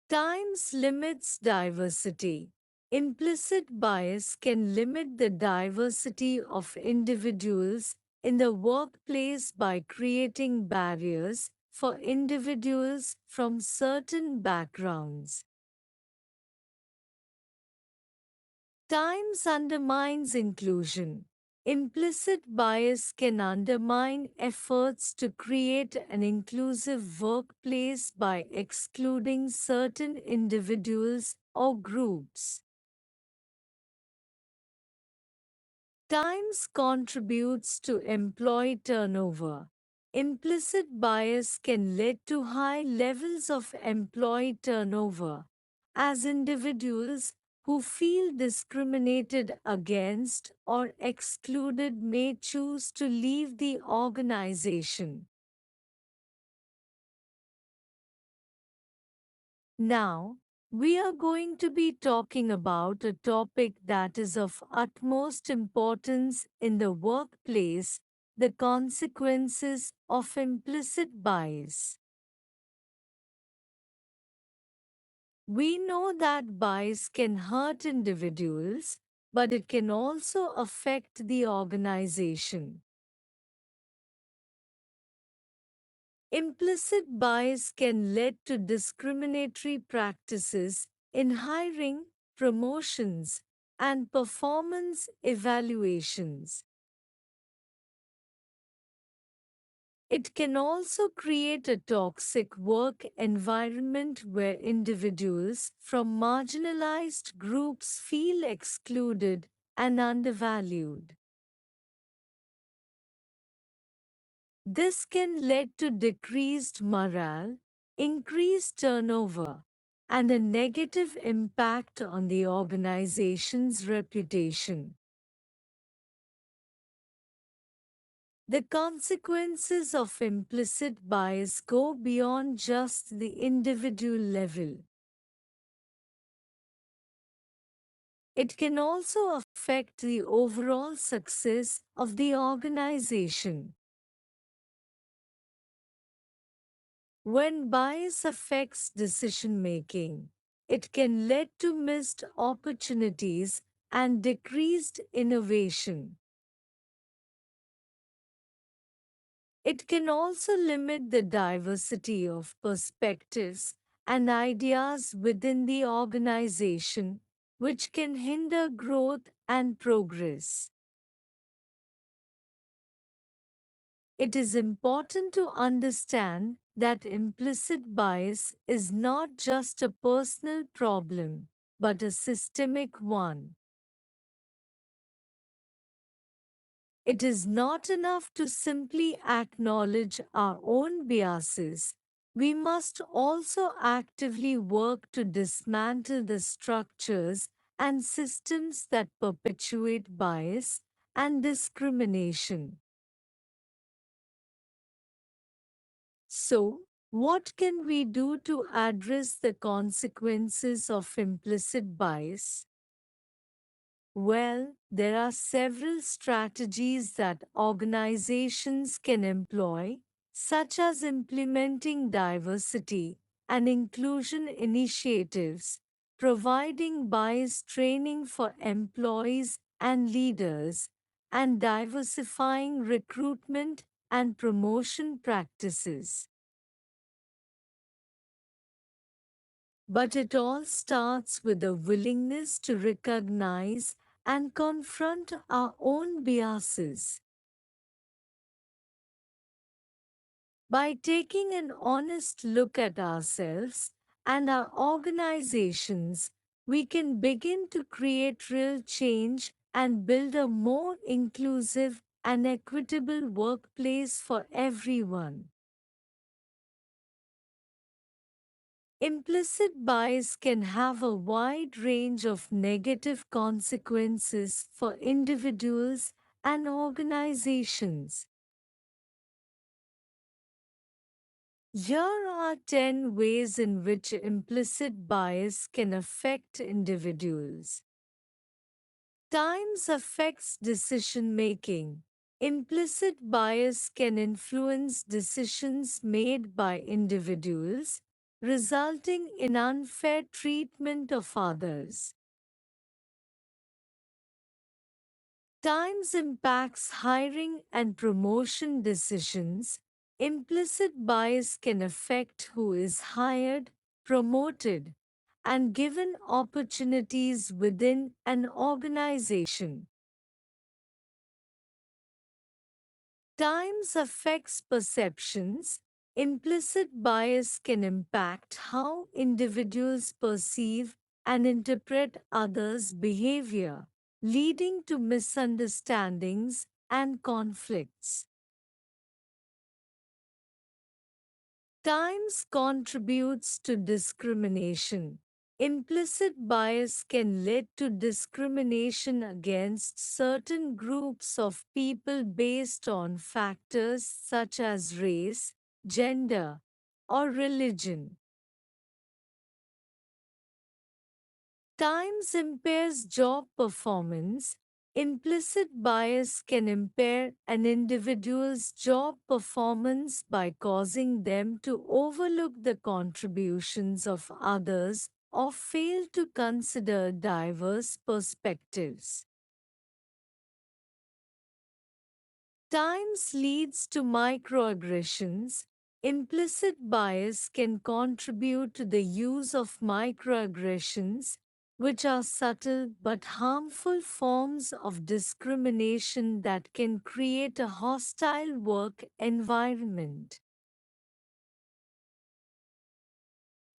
Times limits diversity. Implicit bias can limit the diversity of individuals in the workplace by creating barriers for individuals from certain backgrounds. Times undermines inclusion. Implicit bias can undermine efforts to create an inclusive workplace by excluding certain individuals or groups. Times contributes to employee turnover. Implicit bias can lead to high levels of employee turnover, as individuals who feel discriminated against or excluded may choose to leave the organization. Now, we are going to be talking about a topic that is of utmost importance in the workplace: the consequences of implicit bias. We know that bias can hurt individuals, but it can also affect the organization. Implicit bias can lead to discriminatory practices in hiring, promotions, and performance evaluations. It can also create a toxic work environment where individuals from marginalized groups feel excluded and undervalued. This can lead to decreased morale, increased turnover, and a negative impact on the organization's reputation. The consequences of implicit bias go beyond just the individual level. It can also affect the overall success of the organization. When bias affects decision making, it can lead to missed opportunities and decreased innovation. It can also limit the diversity of perspectives and ideas within the organization, which can hinder growth and progress. It is important to understand that implicit bias is not just a personal problem, but a systemic one. It is not enough to simply acknowledge our own biases. We must also actively work to dismantle the structures and systems that perpetuate bias and discrimination. So, what can we do to address the consequences of implicit bias? Well, there are several strategies that organizations can employ, such as implementing diversity and inclusion initiatives, providing bias training for employees and leaders, and diversifying recruitment and promotion practices. But it all starts with a willingness to recognize and confront our own biases. By taking an honest look at ourselves and our organizations, we can begin to create real change and build a more inclusive and equitable workplace for everyone. Implicit bias can have a wide range of negative consequences for individuals and organizations. Here are 10 ways in which implicit bias can affect individuals. Times affects decision making. Implicit bias can influence decisions made by individuals, resulting in unfair treatment of others. Times impacts hiring and promotion decisions. Implicit bias can affect who is hired, promoted, and given opportunities within an organization. Times affects perceptions. Implicit bias can impact how individuals perceive and interpret others' behavior, leading to misunderstandings and conflicts. Times contributes to discrimination. Implicit bias can lead to discrimination against certain groups of people based on factors such as race, gender, or religion. Times impairs job performance. Implicit bias can impair an individual's job performance by causing them to overlook the contributions of others or fail to consider diverse perspectives. Times leads to microaggressions. Implicit bias can contribute to the use of microaggressions, which are subtle but harmful forms of discrimination that can create a hostile work environment.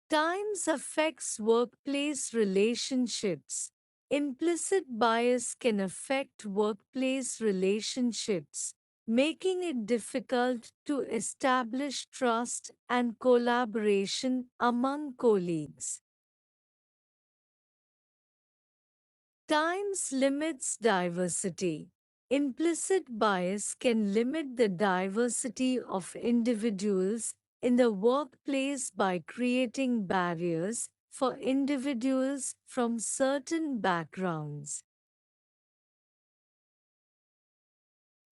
Times affects workplace relationships. Implicit bias can affect workplace relationships, making it difficult to establish trust and collaboration among colleagues. Times limits diversity. Implicit bias can limit the diversity of individuals in the workplace by creating barriers for individuals from certain backgrounds.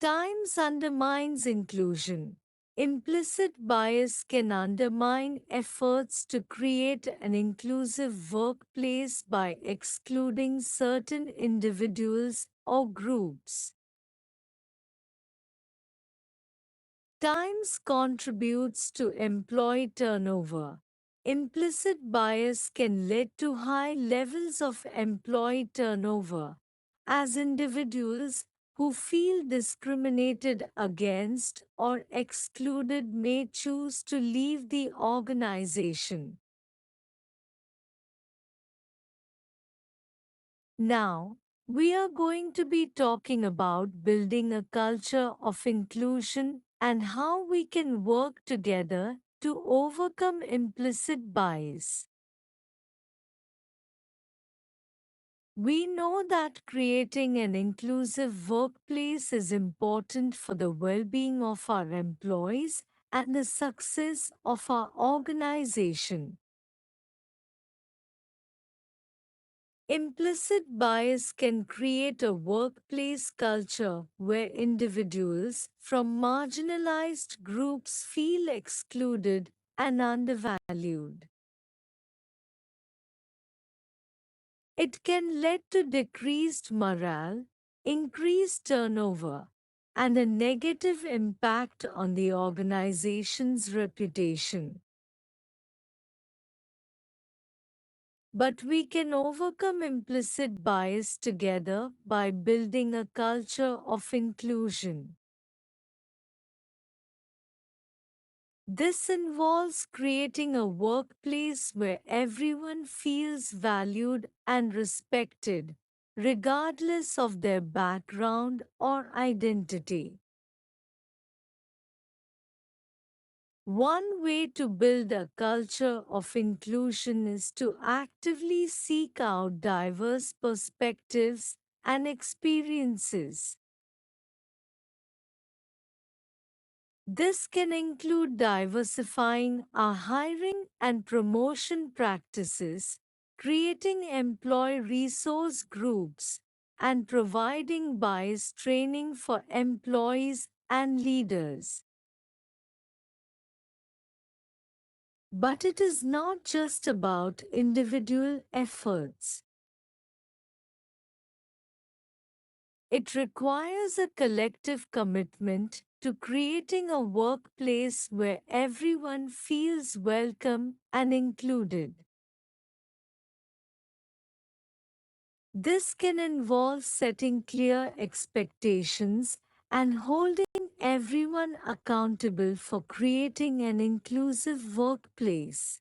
Times undermines inclusion. Implicit bias can undermine efforts to create an inclusive workplace by excluding certain individuals or groups. Times contributes to employee turnover. Implicit bias can lead to high levels of employee turnover, as individuals who feel discriminated against or excluded may choose to leave the organization. Now, we are going to be talking about building a culture of inclusion and how we can work together to overcome implicit bias. We know that creating an inclusive workplace is important for the well being of our employees and the success of our organization. Implicit bias can create a workplace culture where individuals from marginalized groups feel excluded and undervalued. It can lead to decreased morale, increased turnover, and a negative impact on the organization's reputation. But we can overcome implicit bias together by building a culture of inclusion. This involves creating a workplace where everyone feels valued and respected, regardless of their background or identity. One way to build a culture of inclusion is to actively seek out diverse perspectives and experiences. This can include diversifying our hiring and promotion practices, creating employee resource groups, and providing bias training for employees and leaders. But it is not just about individual efforts. It requires a collective commitment to creating a workplace where everyone feels welcome and included. This can involve setting clear expectations and holding everyone accountable for creating an inclusive workplace.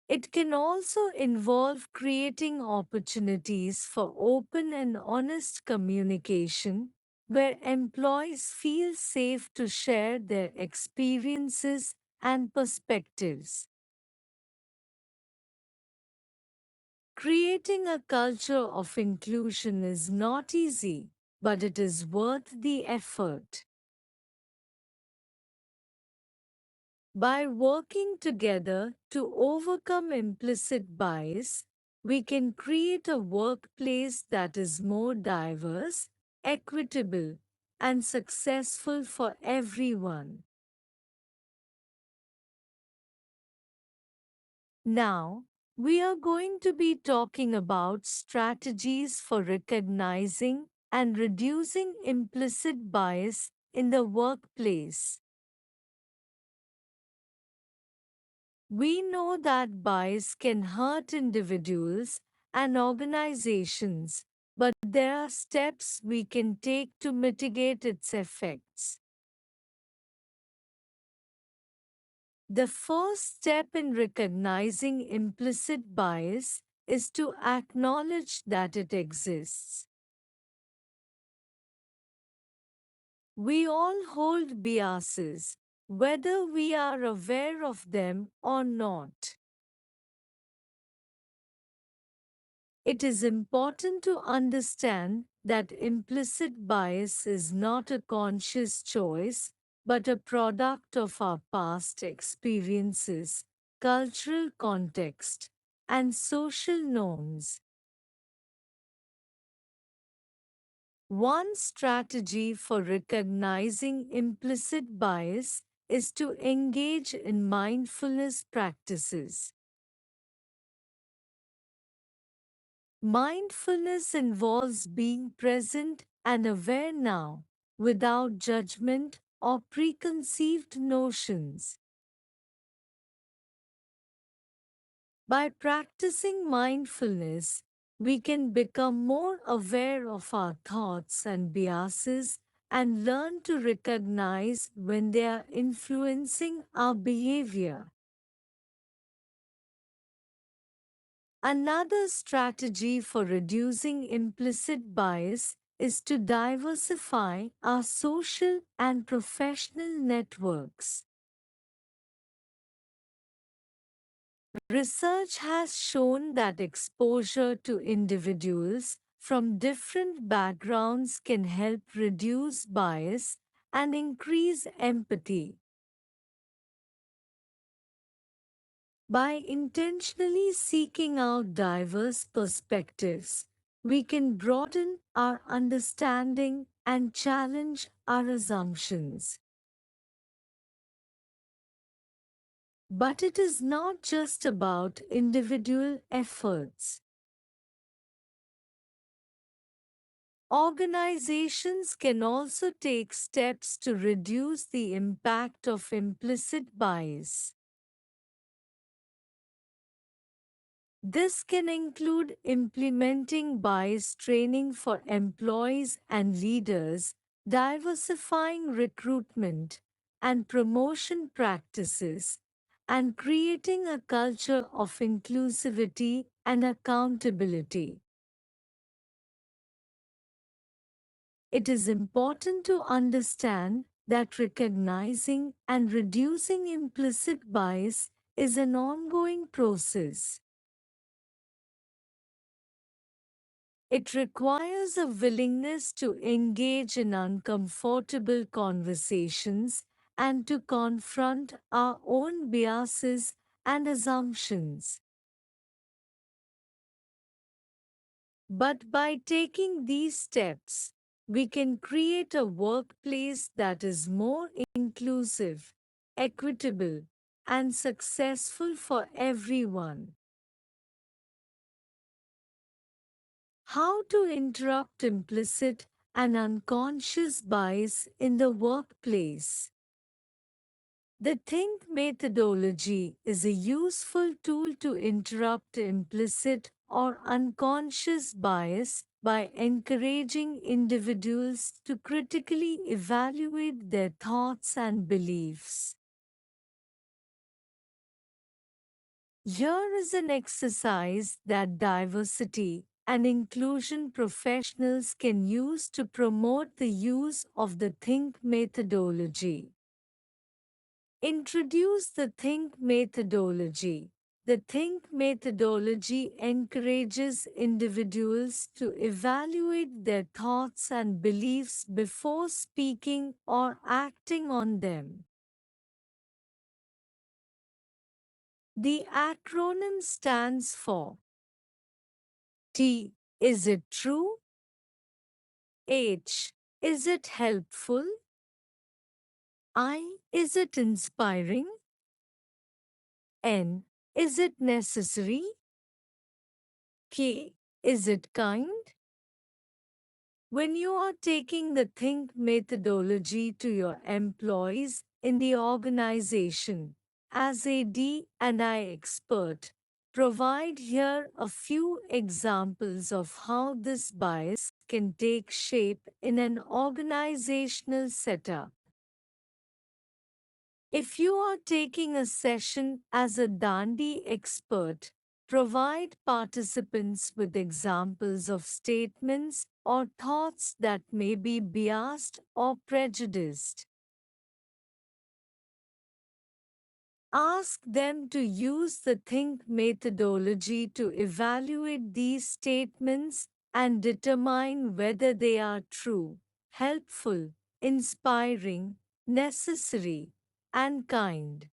It can also involve creating opportunities for open and honest communication, where employees feel safe to share their experiences and perspectives. Creating a culture of inclusion is not easy, but it is worth the effort. By working together to overcome implicit bias, we can create a workplace that is more diverse, equitable, and successful for everyone. Now, we are going to be talking about strategies for recognizing and reducing implicit bias in the workplace. We know that bias can hurt individuals and organizations, but there are steps we can take to mitigate its effects. The first step in recognizing implicit bias is to acknowledge that it exists. We all hold biases, whether we are aware of them or not. It is important to understand that implicit bias is not a conscious choice, but a product of our past experiences, cultural context, and social norms. One strategy for recognizing implicit bias is to engage in mindfulness practices. Mindfulness involves being present and aware now, without judgment or preconceived notions. By practicing mindfulness, we can become more aware of our thoughts and biases and learn to recognize when they are influencing our behavior. Another strategy for reducing implicit bias is to diversify our social and professional networks. Research has shown that exposure to individuals from different backgrounds can help reduce bias and increase empathy. By intentionally seeking out diverse perspectives, we can broaden our understanding and challenge our assumptions. But it is not just about individual efforts. Organizations can also take steps to reduce the impact of implicit bias. This can include implementing bias training for employees and leaders, diversifying recruitment and promotion practices, and creating a culture of inclusivity and accountability. It is important to understand that recognizing and reducing implicit bias is an ongoing process. It requires a willingness to engage in uncomfortable conversations and to confront our own biases and assumptions. But by taking these steps, we can create a workplace that is more inclusive, equitable, and successful for everyone. How to interrupt implicit and unconscious bias in the workplace. The Think methodology is a useful tool to interrupt implicit or unconscious bias by encouraging individuals to critically evaluate their thoughts and beliefs. Here is an exercise that diversity and inclusion professionals can use to promote the use of the Think methodology. Introduce the Think methodology. The Think methodology encourages individuals to evaluate their thoughts and beliefs before speaking or acting on them. The acronym stands for T. Is it true? H. Is it helpful? I. Is it inspiring? N. Is it necessary? K. Is it kind? When you are taking the Think methodology to your employees in the organization, as a D&I expert, provide here a few examples of how this bias can take shape in an organizational setup. If you are taking a session as a Dandi expert, provide participants with examples of statements or thoughts that may be biased or prejudiced. Ask them to use the Think methodology to evaluate these statements and determine whether they are true, helpful, inspiring, necessary, and kind.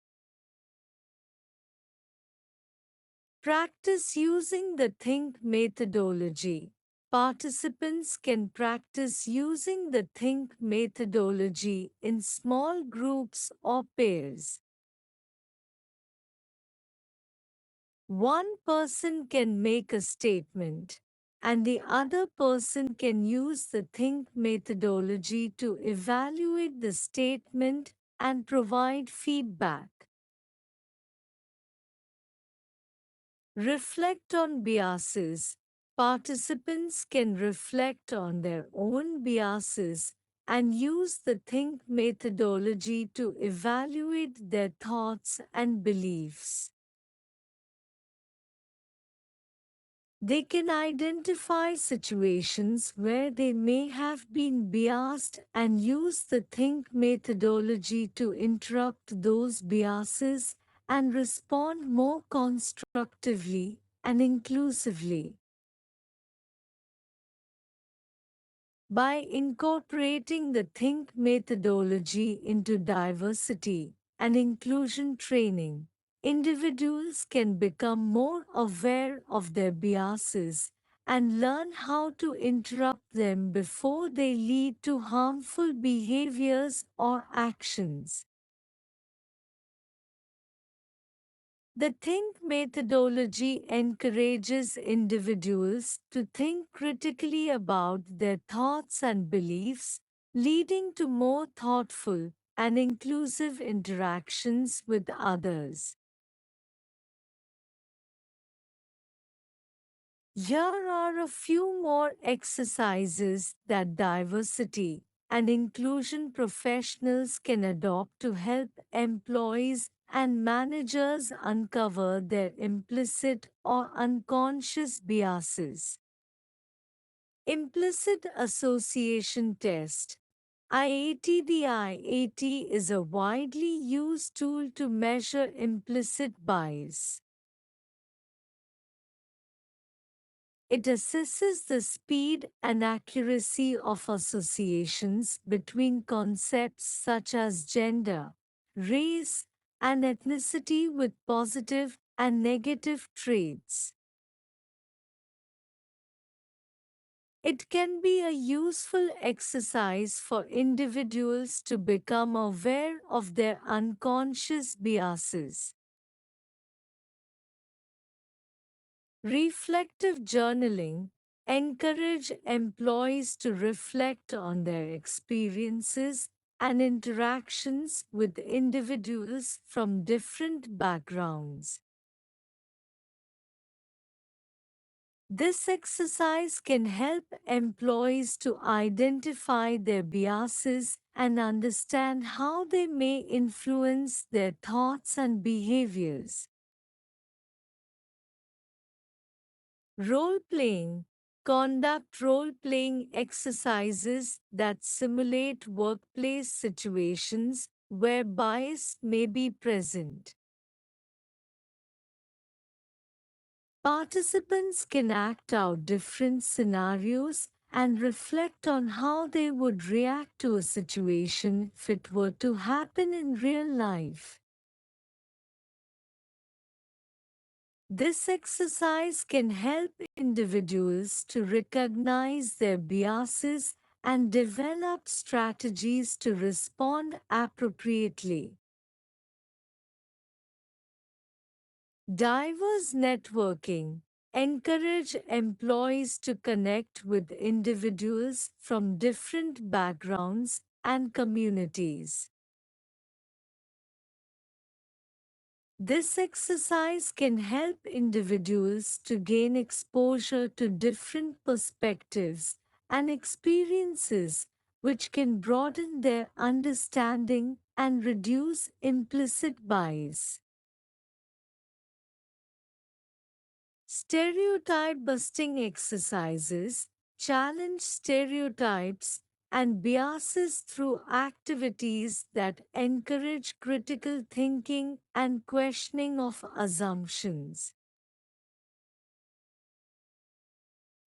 Practice using the Think methodology. Participants can practice using the Think methodology in small groups or pairs. One person can make a statement, and the other person can use the Think methodology to evaluate the statement and provide feedback. Reflect on biases. Participants can reflect on their own biases and use the Think methodology to evaluate their thoughts and beliefs. They can identify situations where they may have been biased and use the Think methodology to interrupt those biases and respond more constructively and inclusively. By incorporating the Think methodology into diversity and inclusion training, individuals can become more aware of their biases and learn how to interrupt them before they lead to harmful behaviors or actions. The Think methodology encourages individuals to think critically about their thoughts and beliefs, leading to more thoughtful and inclusive interactions with others. Here are a few more exercises that diversity and inclusion professionals can adopt to help employees and managers uncover their implicit or unconscious biases. Implicit association test. IATDIAT is a widely used tool to measure implicit bias. It assesses the speed and accuracy of associations between concepts such as gender, race, and ethnicity with positive and negative traits. It can be a useful exercise for individuals to become aware of their unconscious biases. Reflective journaling encourage employees to reflect on their experiences and interactions with individuals from different backgrounds. This exercise can help employees to identify their biases and understand how they may influence their thoughts and behaviors. Role playing. Conduct role playing exercises that simulate workplace situations where bias may be present. Participants can act out different scenarios and reflect on how they would react to a situation if it were to happen in real life. This exercise can help individuals to recognize their biases and develop strategies to respond appropriately. Diverse networking encourage employees to connect with individuals from different backgrounds and communities. This exercise can help individuals to gain exposure to different perspectives and experiences, which can broaden their understanding and reduce implicit bias. Stereotype busting exercises challenge stereotypes and biases through activities that encourage critical thinking and questioning of assumptions.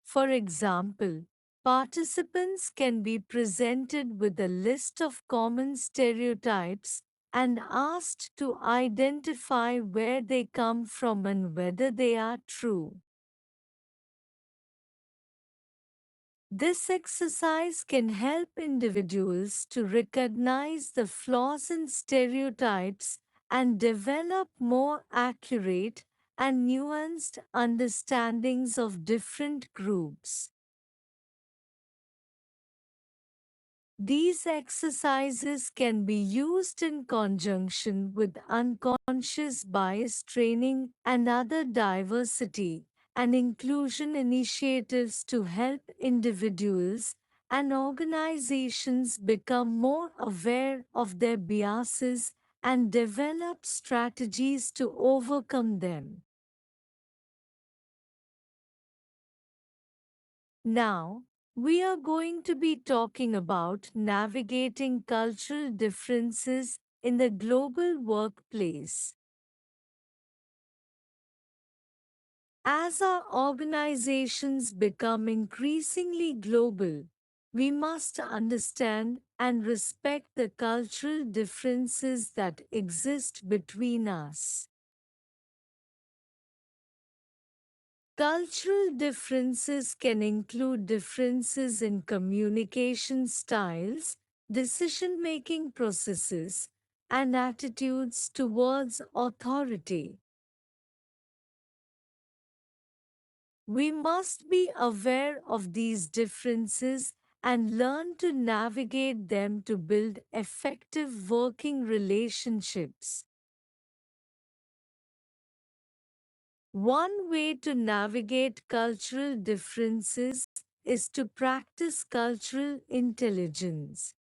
For example, participants can be presented with a list of common stereotypes and asked to identify where they come from and whether they are true. This exercise can help individuals to recognize the flaws in stereotypes and develop more accurate and nuanced understandings of different groups. These exercises can be used in conjunction with unconscious bias training and other diversity and inclusion initiatives to help individuals and organizations become more aware of their biases and develop strategies to overcome them. Now, we are going to be talking about navigating cultural differences in the global workplace. As our organizations become increasingly global, we must understand and respect the cultural differences that exist between us. Cultural differences can include differences in communication styles, decision making processes, and attitudes towards authority. We must be aware of these differences and learn to navigate them to build effective working relationships. One way to navigate cultural differences is to practice cultural intelligence.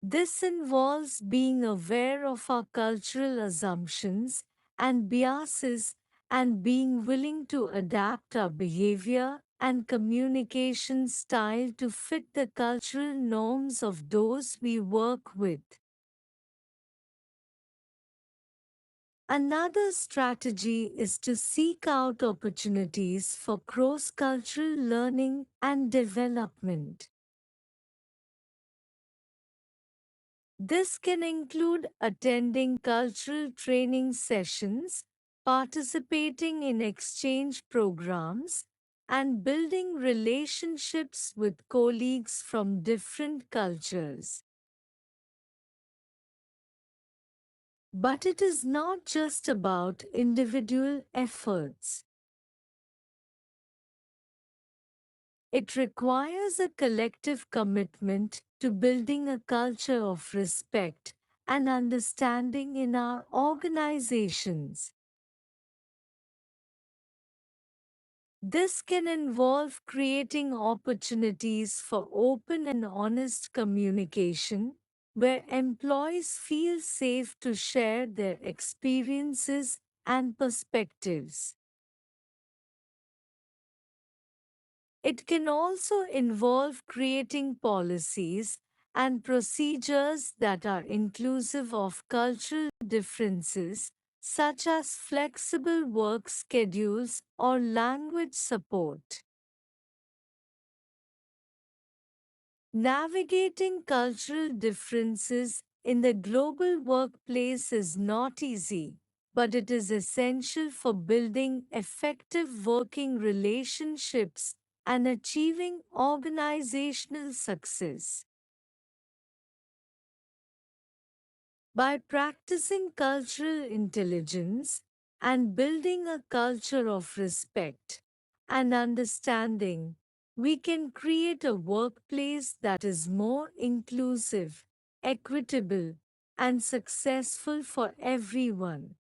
This involves being aware of our cultural assumptions and biases and being willing to adapt our behavior and communication style to fit the cultural norms of those we work with. Another strategy is to seek out opportunities for cross-cultural learning and development. This can include attending cultural training sessions, participating in exchange programs, and building relationships with colleagues from different cultures. But it is not just about individual efforts. It requires a collective commitment to building a culture of respect and understanding in our organizations. This can involve creating opportunities for open and honest communication, where employees feel safe to share their experiences and perspectives. It can also involve creating policies and procedures that are inclusive of cultural differences, such as flexible work schedules or language support. Navigating cultural differences in the global workplace is not easy, but it is essential for building effective working relationships and achieving organizational success. By practicing cultural intelligence and building a culture of respect and understanding, we can create a workplace that is more inclusive, equitable, and successful for everyone.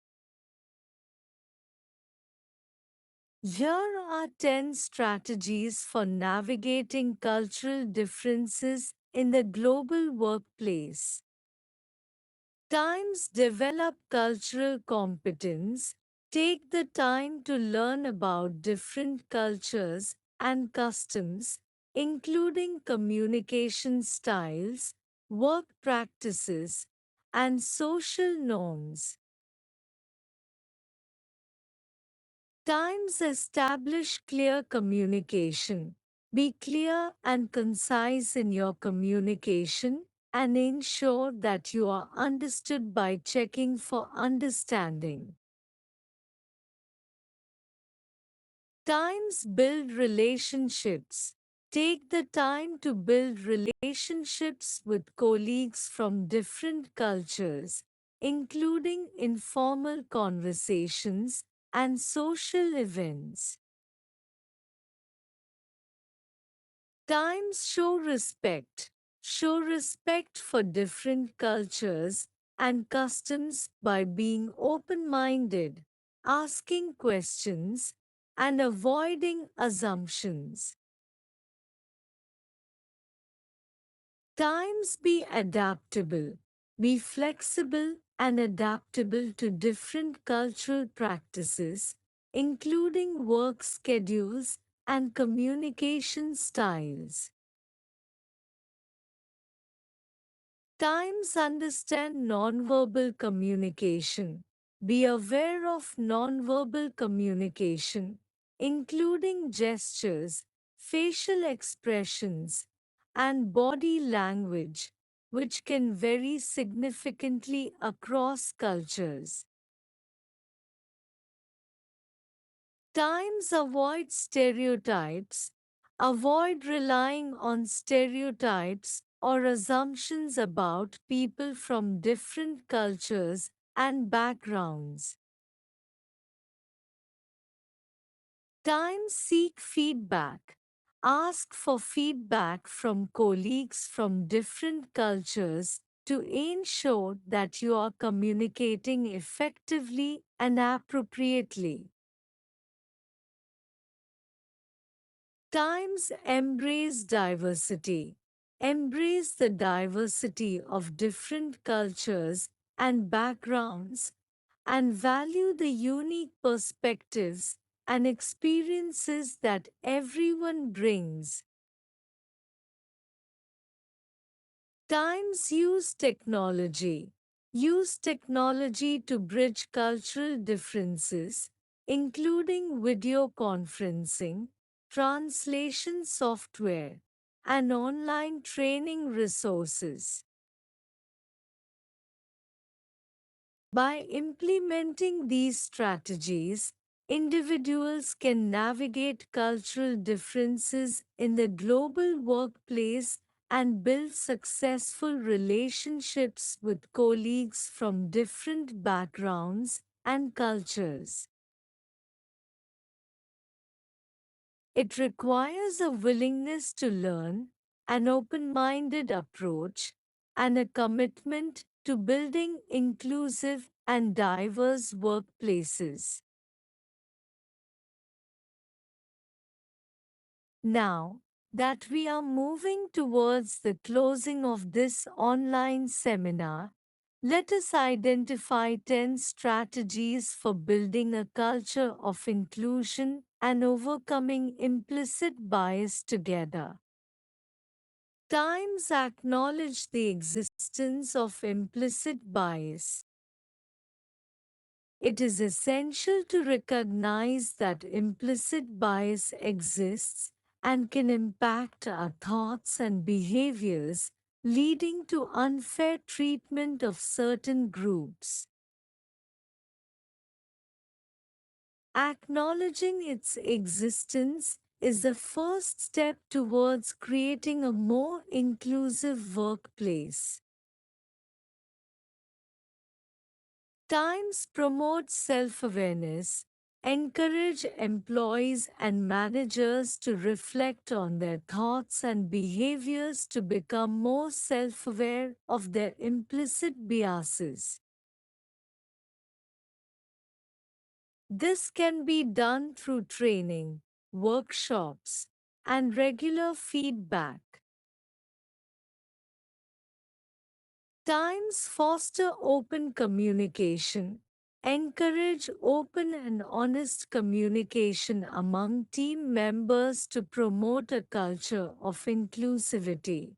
Here are 10 strategies for navigating cultural differences in the global workplace. Times develop cultural competence. Take the time to learn about different cultures and customs, including communication styles, work practices, and social norms. Times establish clear communication. Be clear and concise in your communication and ensure that you are understood by checking for understanding. Times build relationships. Take the time to build relationships with colleagues from different cultures, including informal conversations and social events. Times show respect. Show respect for different cultures and customs by being open minded, asking questions, and avoiding assumptions. Times be adaptable. Be flexible and adaptable to different cultural practices, including work schedules and communication styles. Times understand nonverbal communication. Be aware of nonverbal communication, including gestures, facial expressions, and body language, which can vary significantly across cultures. Times avoid stereotypes. Avoid relying on stereotypes or assumptions about people from different cultures and backgrounds. Times seek feedback. Ask for feedback from colleagues from different cultures to ensure that you are communicating effectively and appropriately. Times embrace diversity. Embrace the diversity of different cultures and backgrounds and value the unique perspectives and experiences that everyone brings. Times use technology to bridge cultural differences, including video conferencing, translation software, and online training resources. By implementing these strategies, individuals can navigate cultural differences in the global workplace and build successful relationships with colleagues from different backgrounds and cultures. It requires a willingness to learn, an open minded approach, and a commitment to building inclusive and diverse workplaces. Now that we are moving towards the closing of this online seminar, let us identify 10 strategies for building a culture of inclusion and overcoming implicit bias together. Times acknowledge the existence of implicit bias. It is essential to recognize that implicit bias exists and can impact our thoughts and behaviors, leading to unfair treatment of certain groups. Acknowledging its existence is the first step towards creating a more inclusive workplace. Times promote self-awareness, encourage employees and managers to reflect on their thoughts and behaviors to become more self-aware of their implicit biases. This can be done through training, workshops, and regular feedback. Times foster open communication, encourage open and honest communication among team members to promote a culture of inclusivity.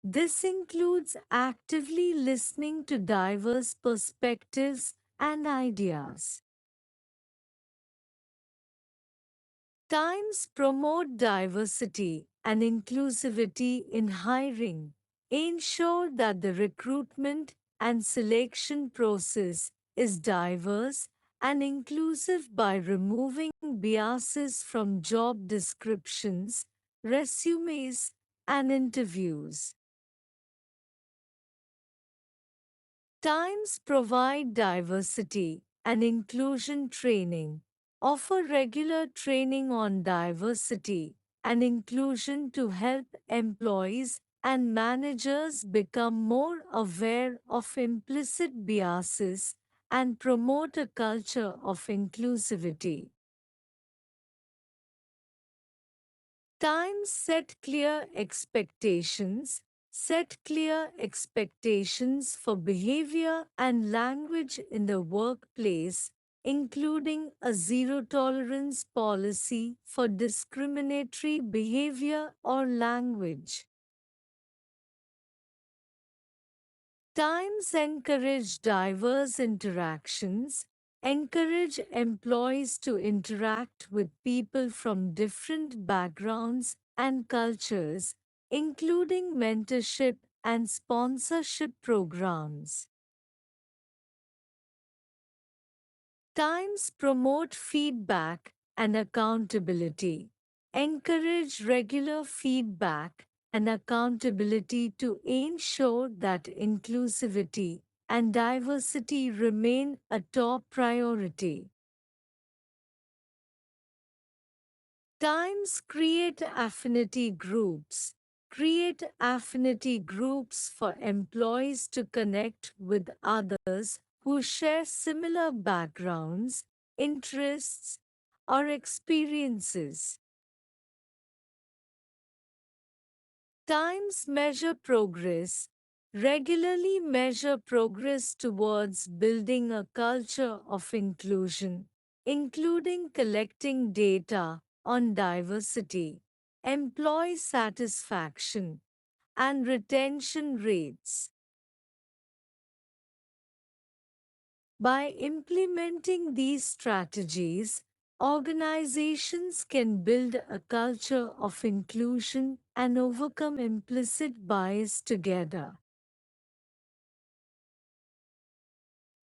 This includes actively listening to diverse perspectives and ideas. Times promote diversity and inclusivity in hiring, ensure that the recruitment and selection process is diverse and inclusive by removing biases from job descriptions, resumes, and interviews. Times provide diversity and inclusion training, offer regular training on diversity and inclusion to help employees and managers become more aware of implicit biases and promote a culture of inclusivity. Times set clear expectations for behavior and language in the workplace, including a zero tolerance policy for discriminatory behavior or language. Times encourage diverse interactions, encourage employees to interact with people from different backgrounds and cultures, including mentorship and sponsorship programs. Times promote feedback and accountability, encourage regular feedback and accountability to ensure that inclusivity and diversity remain a top priority. Times create affinity groups for employees to connect with others who share similar backgrounds, interests, or experiences. Times measure progress, Regularly measure progress towards building a culture of inclusion, including collecting data on diversity, employee satisfaction, and retention rates. By implementing these strategies, organizations can build a culture of inclusion and overcome implicit bias together.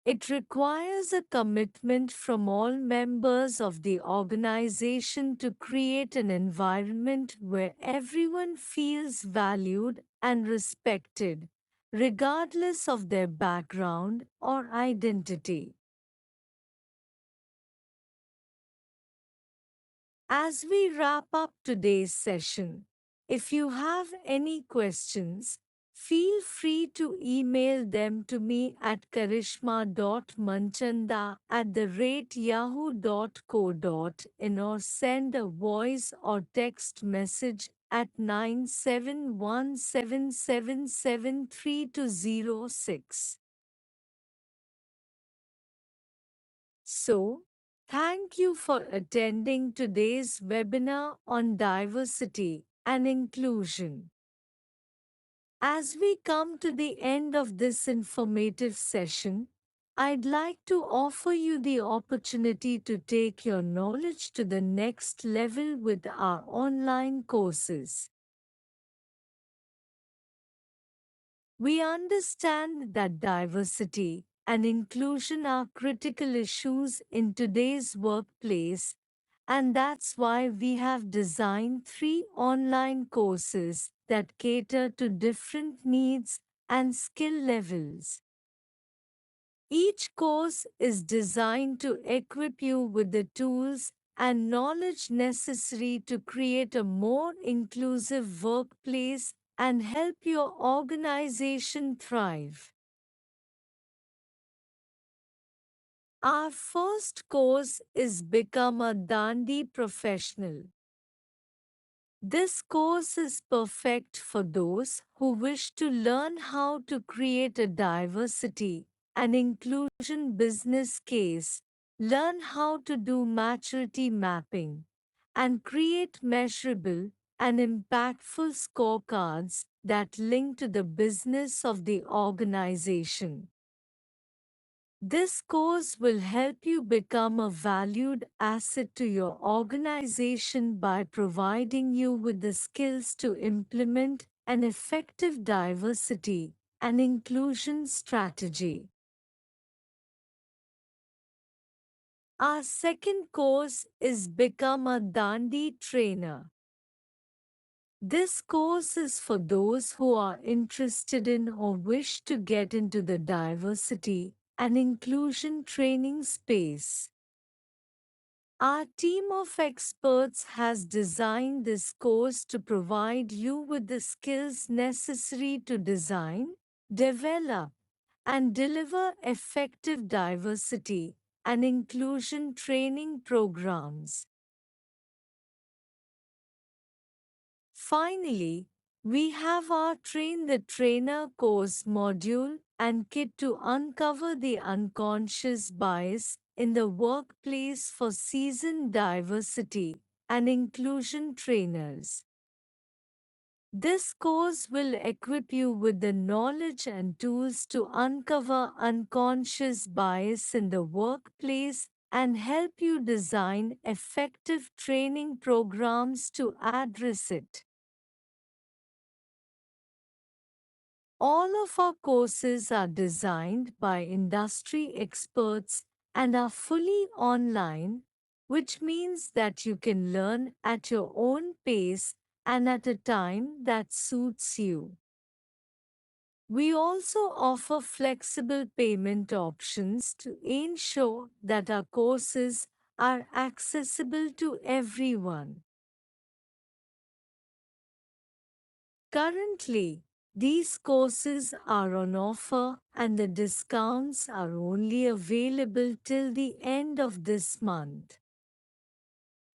It requires a commitment from all members of the organization to create an environment where everyone feels valued and respected, regardless of their background or identity. As we wrap up today's session, if you have any questions, feel free to email them to me at karishma.manchanda@yahoo.co.in or send a voice or text message at 9717773206. So, thank you for attending today's webinar on diversity and inclusion. As we come to the end of this informative session, I'd like to offer you the opportunity to take your knowledge to the next level with our online courses. We understand that diversity and inclusion are critical issues in today's workplace, and that's why we have designed 3 online courses that cater to different needs and skill levels. Each course is designed to equip you with the tools and knowledge necessary to create a more inclusive workplace and help your organization thrive. Our first course is Become a Dandi Professional. This course is perfect for those who wish to learn how to create a diversity and inclusion business case, learn how to do maturity mapping, and create measurable and impactful scorecards that link to the business of the organization. This course will help you become a valued asset to your organization by providing you with the skills to implement an effective diversity and inclusion strategy. Our second course is Become a Dandi Trainer. This course is for those who are interested in or wish to get into the diversity and inclusion training space. Our team of experts has designed this course to provide you with the skills necessary to design, develop, and deliver effective diversity and inclusion training programs. Finally, we have our Train the Trainer course module and kit to uncover the unconscious bias in the workplace for seasoned diversity and inclusion trainers. This course will equip you with the knowledge and tools to uncover unconscious bias in the workplace and help you design effective training programs to address it. All of our courses are designed by industry experts and are fully online, which means that you can learn at your own pace and at a time that suits you. We also offer flexible payment options to ensure that our courses are accessible to everyone. Currently, these courses are on offer and the discounts are only available till the end of this month.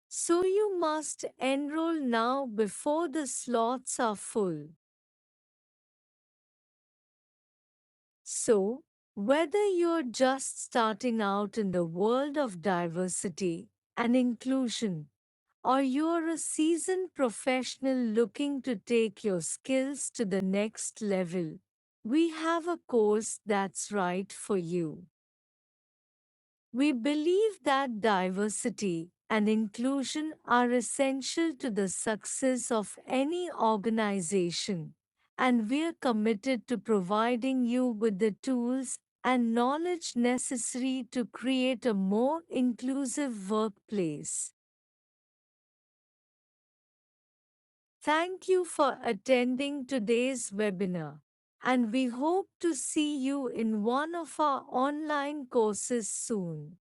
So you must enroll now before the slots are full. So, whether you're just starting out in the world of diversity and inclusion, or you're a seasoned professional looking to take your skills to the next level, we have a course that's right for you. We believe that diversity and inclusion are essential to the success of any organization, and we're committed to providing you with the tools and knowledge necessary to create a more inclusive workplace. Thank you for attending today's webinar, and we hope to see you in one of our online courses soon.